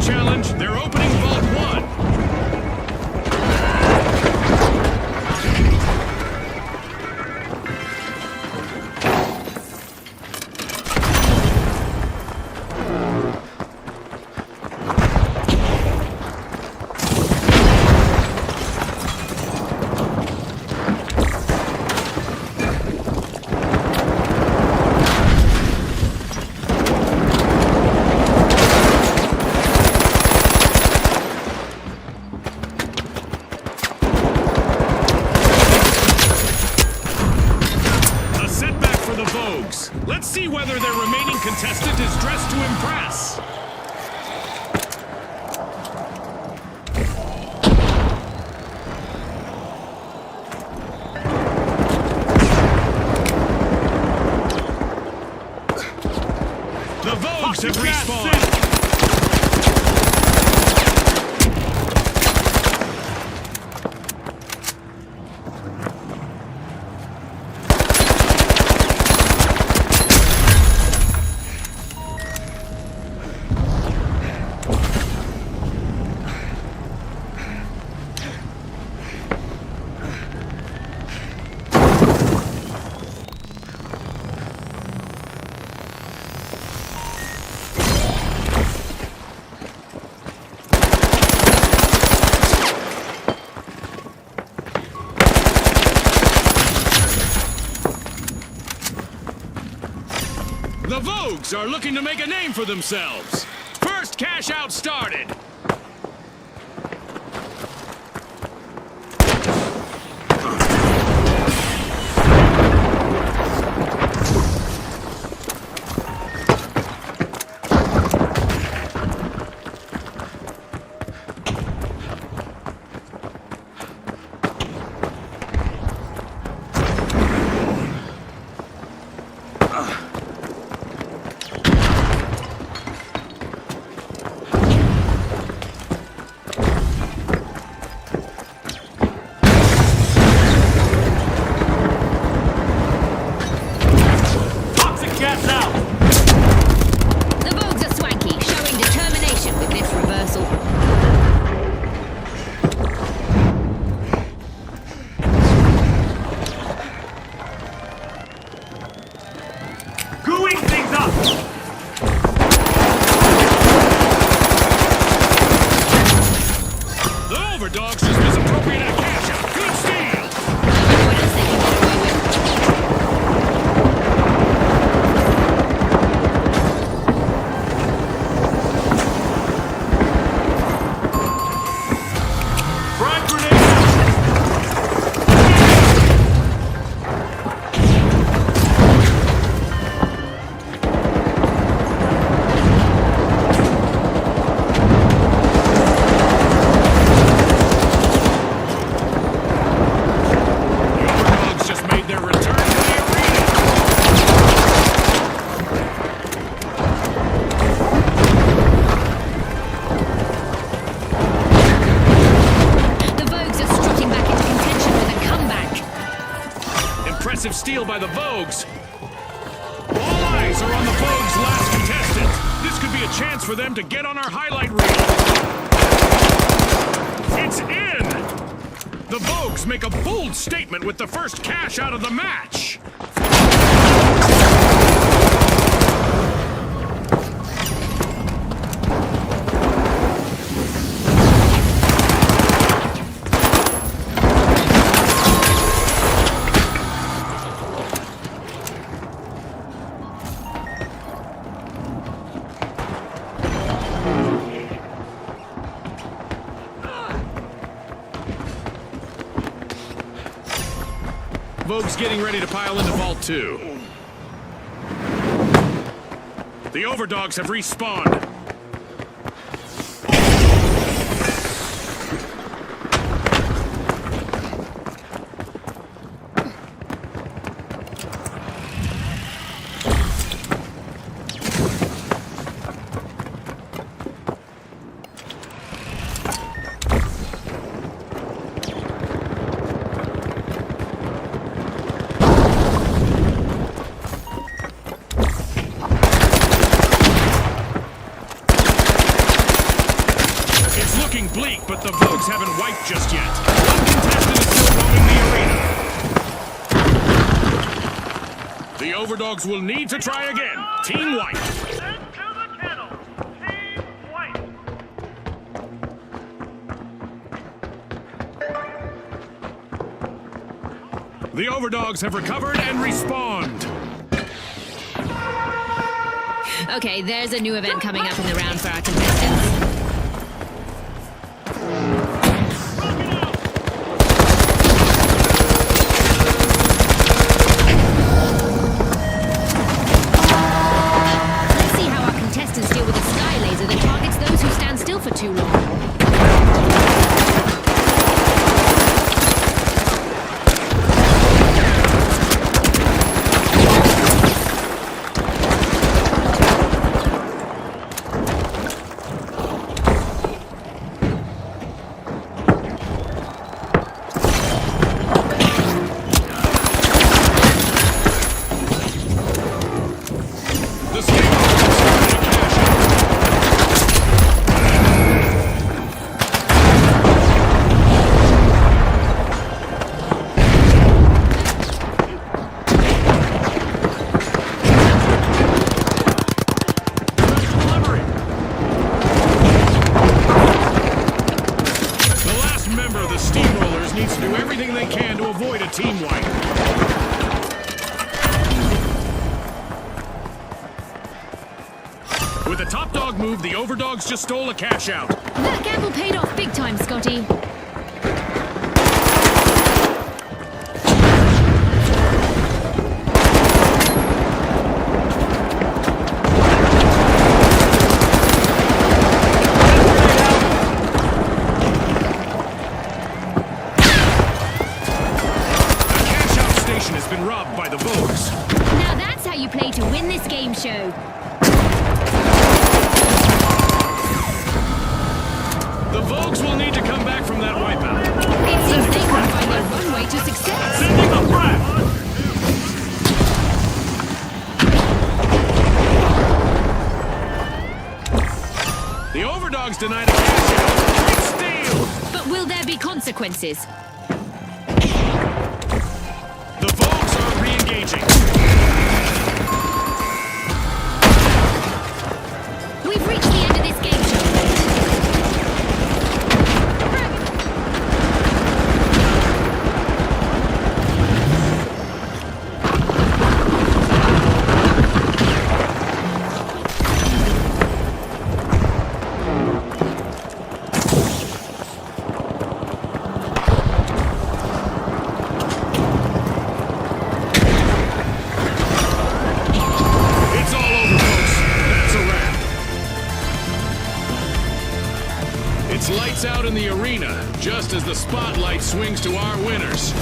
Challenge, they're opening Vault 1. Vogues. Let's see whether their remaining contestant is dressed to impress. The Vogues have respawned. The Vogues are looking to make a name for themselves. First cash out started. The Vogues are swanky, showing determination with this reversal. Gooing things up! The Overdogs just misappropriated a cash out. Good steal. What else they can get away with? Frag grenade out! The Overdogs just made their return to the arena. The Vogues are strutting back into contention with a comeback. Impressive steal by the Vogues. All eyes are on the Vogues' last contestant. This could be a chance for them to get on our highlight reel. It's in! The Vogues make a bold statement with the first cash out of the match. Vogue's getting ready to pile into Vault 2. The Overdogs have respawned. Bleak, but the Vogues haven't wiped just yet. One contestant is still roaming the arena. The Overdogs will need to try again. Team White. Send to the kennel. Team White. The Overdogs have recovered and respawned. Okay, there's a new event coming up in the round for our contestants. With a top dog move, the overdogs just stole a cash out. That gamble paid off big time, Scotty. A cash out station has been robbed by the Vogues. Now that's how you play to win this game show. The Vogues will need to come back from that wipeout. It seems they can find their own way to success. Sending a frag! The overdogs denied a cash out. Great steal! But will there be consequences? The Vogues are re-engaging. We've reached the end of this game show. It's all over, folks. That's a wrap. It's lights out in the arena, just as the spotlight swings to our winners.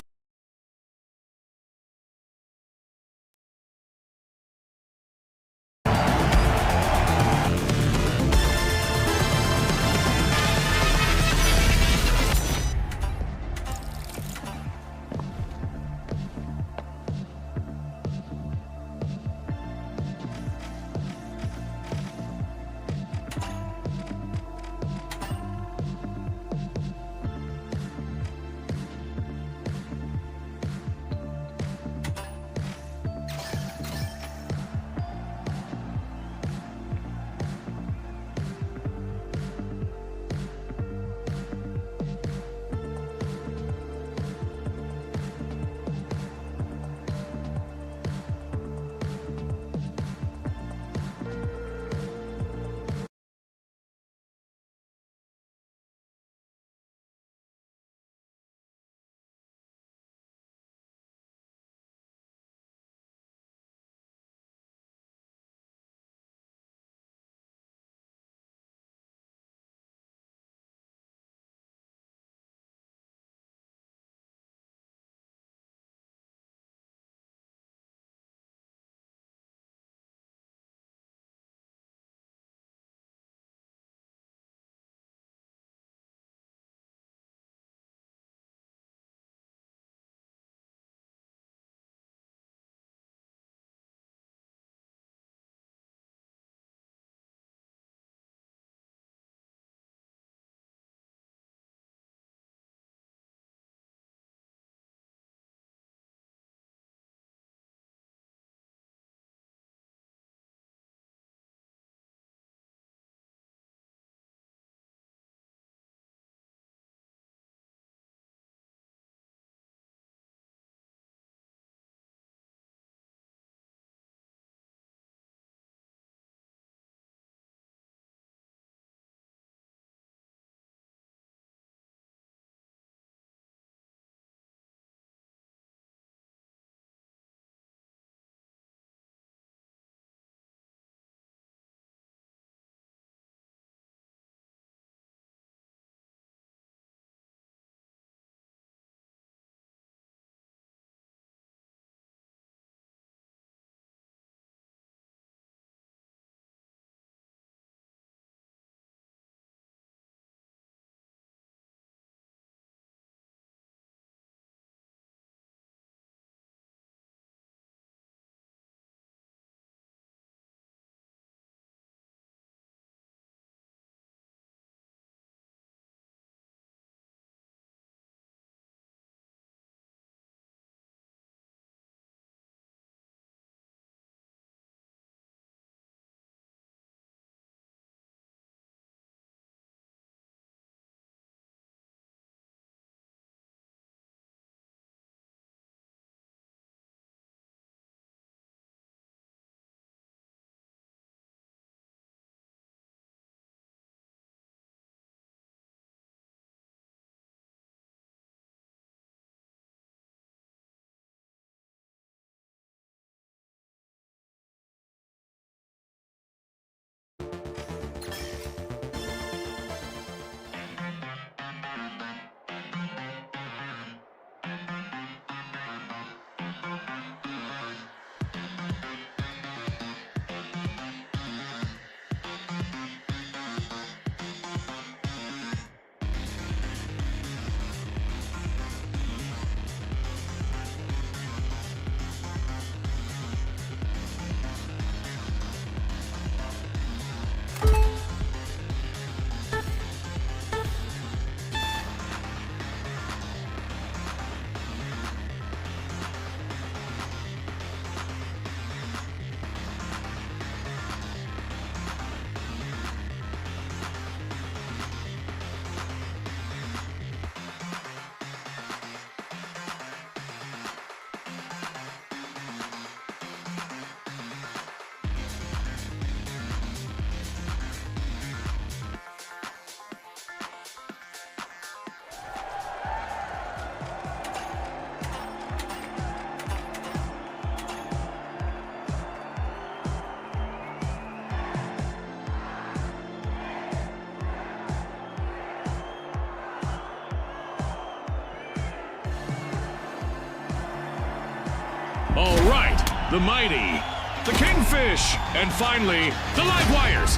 the Mighty, the Kingfish, and finally, the Live Wires.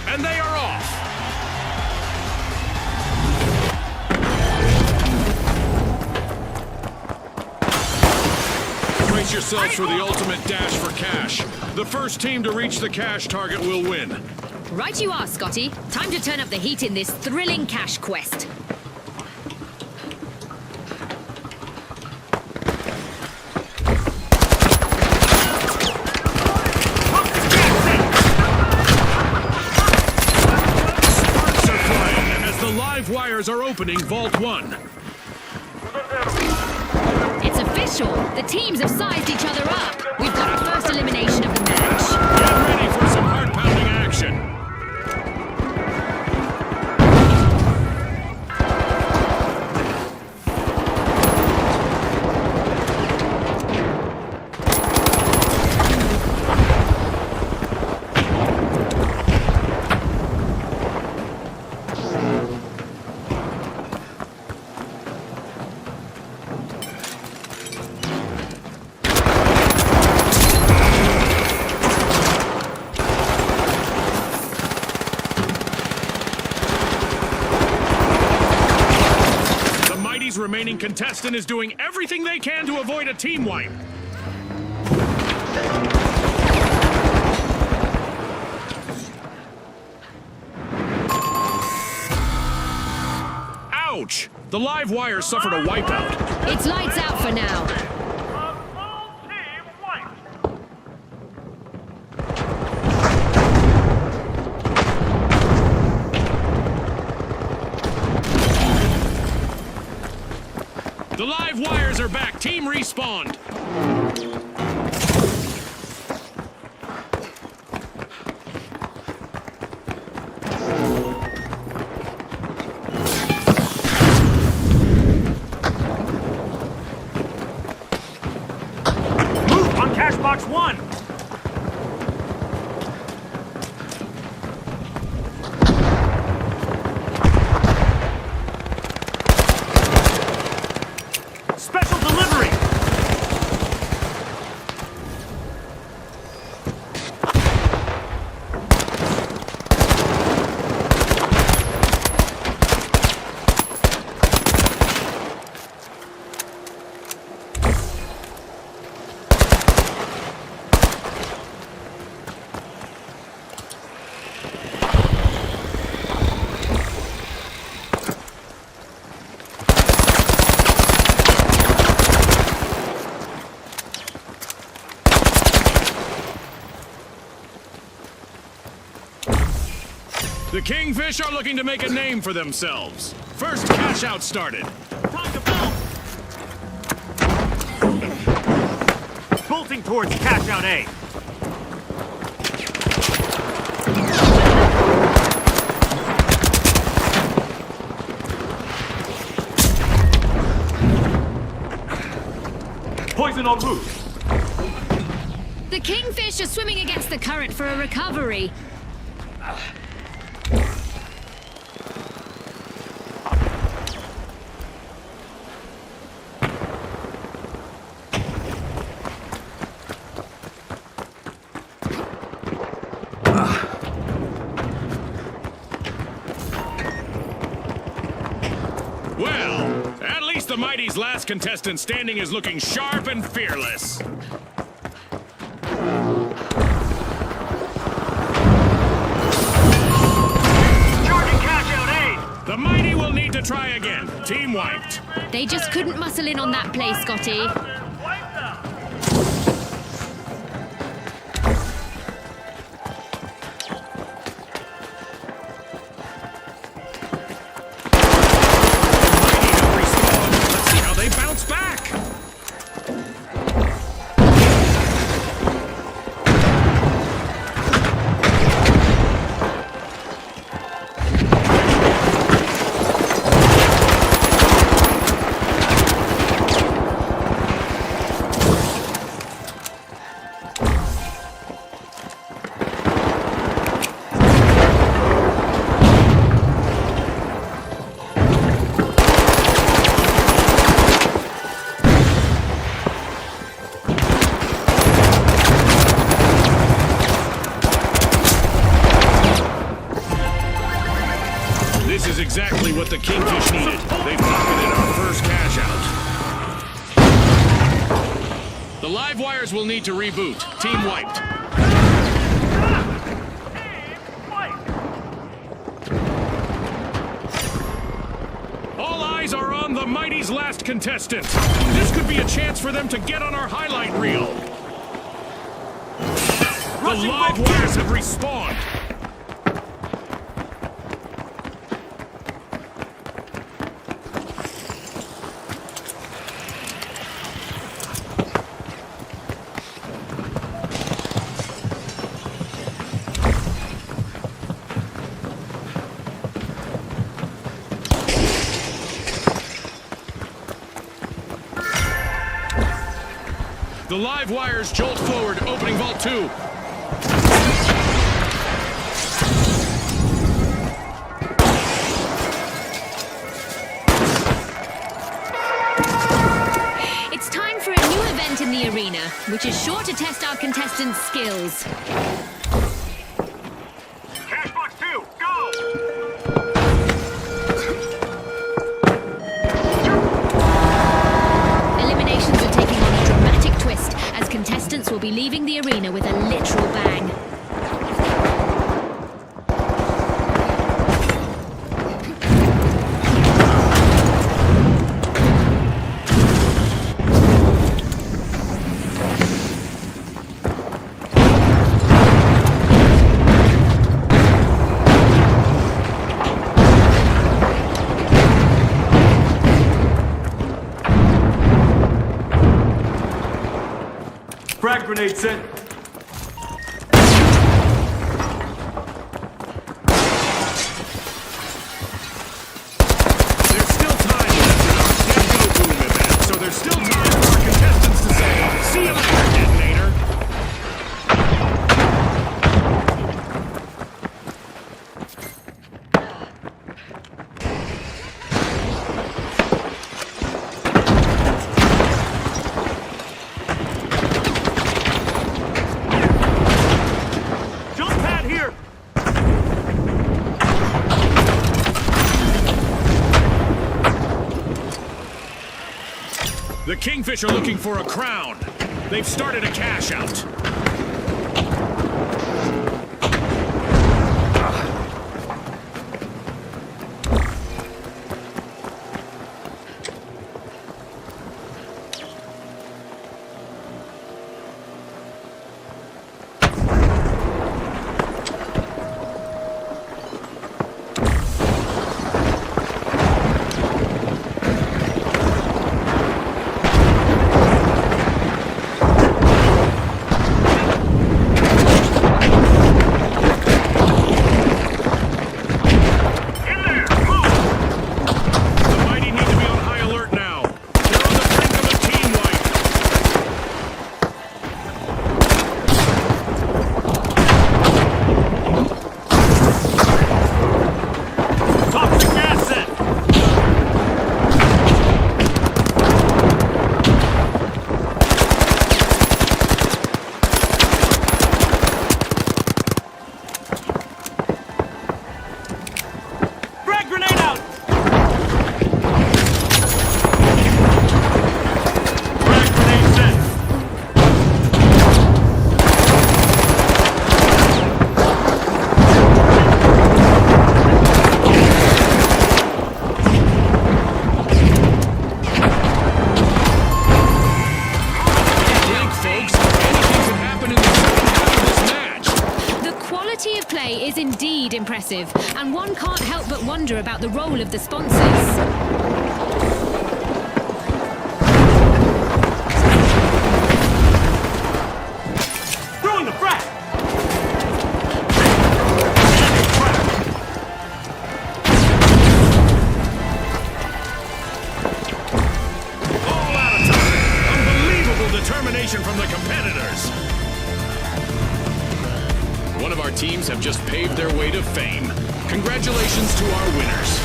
And they are off. Brace yourselves for the ultimate dash for cash. The first team to reach the cash target will win. Right you are, Scotty. Time to turn up the heat in this thrilling cash quest. Sparks are flying as the live wires are opening Vault 1. It's official. The teams have sized each other up. We've got our first elimination of the match. Get ready for some heart-pounding action. Remaining contestant is doing everything they can to avoid a team wipe. Ouch! The live wire suffered a wipeout. It's lights out for now. A full team wiped. The live wires are back. Team respawned. Move on cash box 1. Special delivery. The Kingfish are looking to make a name for themselves. First cash out started. Time to bolt. Bolting towards cash out A. Poison en route. The Kingfish are swimming against the current for a recovery. Well, at least the Mighty's last contestant standing is looking sharp and fearless. Charging cash out A. The Mighty will need to try again. Team wiped. They just couldn't muscle in on that play, Scotty. Wiped out. Let's see how they bounce back. The live wires will need to reboot. Team wiped. Team fight! All eyes are on the Mighty's last contestant. This could be a chance for them to get on our highlight reel. The live wires have respawned. The live wires jolt forward, opening Vault 2. It's time for a new event in the arena, which is sure to test our contestants' skills. Cashbox 2, go! Eliminations are taking on a dramatic twist, as contestants will be leaving the arena with a literal bang. Frag grenade set. There's still time left in our Dead Go Boom event, so there's still time for our contestants to say, "See you later, Detonator." Jump pad here. The Kingfish are looking for a crown. They've started a cash out. In there, move! The Mighty need to be on high alert now. They're on the brink of a team wipe. Toxic gas set. Frag grenade out. Frag grenade set. Blink, folks. Anything could happen in the second half of this match. The quality of play is indeed impressive, and one can't help but wonder about the role of the sponsors. Throwing the frag. All out of time. Unbelievable determination from the competitors. One of our teams have just paved their way to fame. Congratulations to our winners.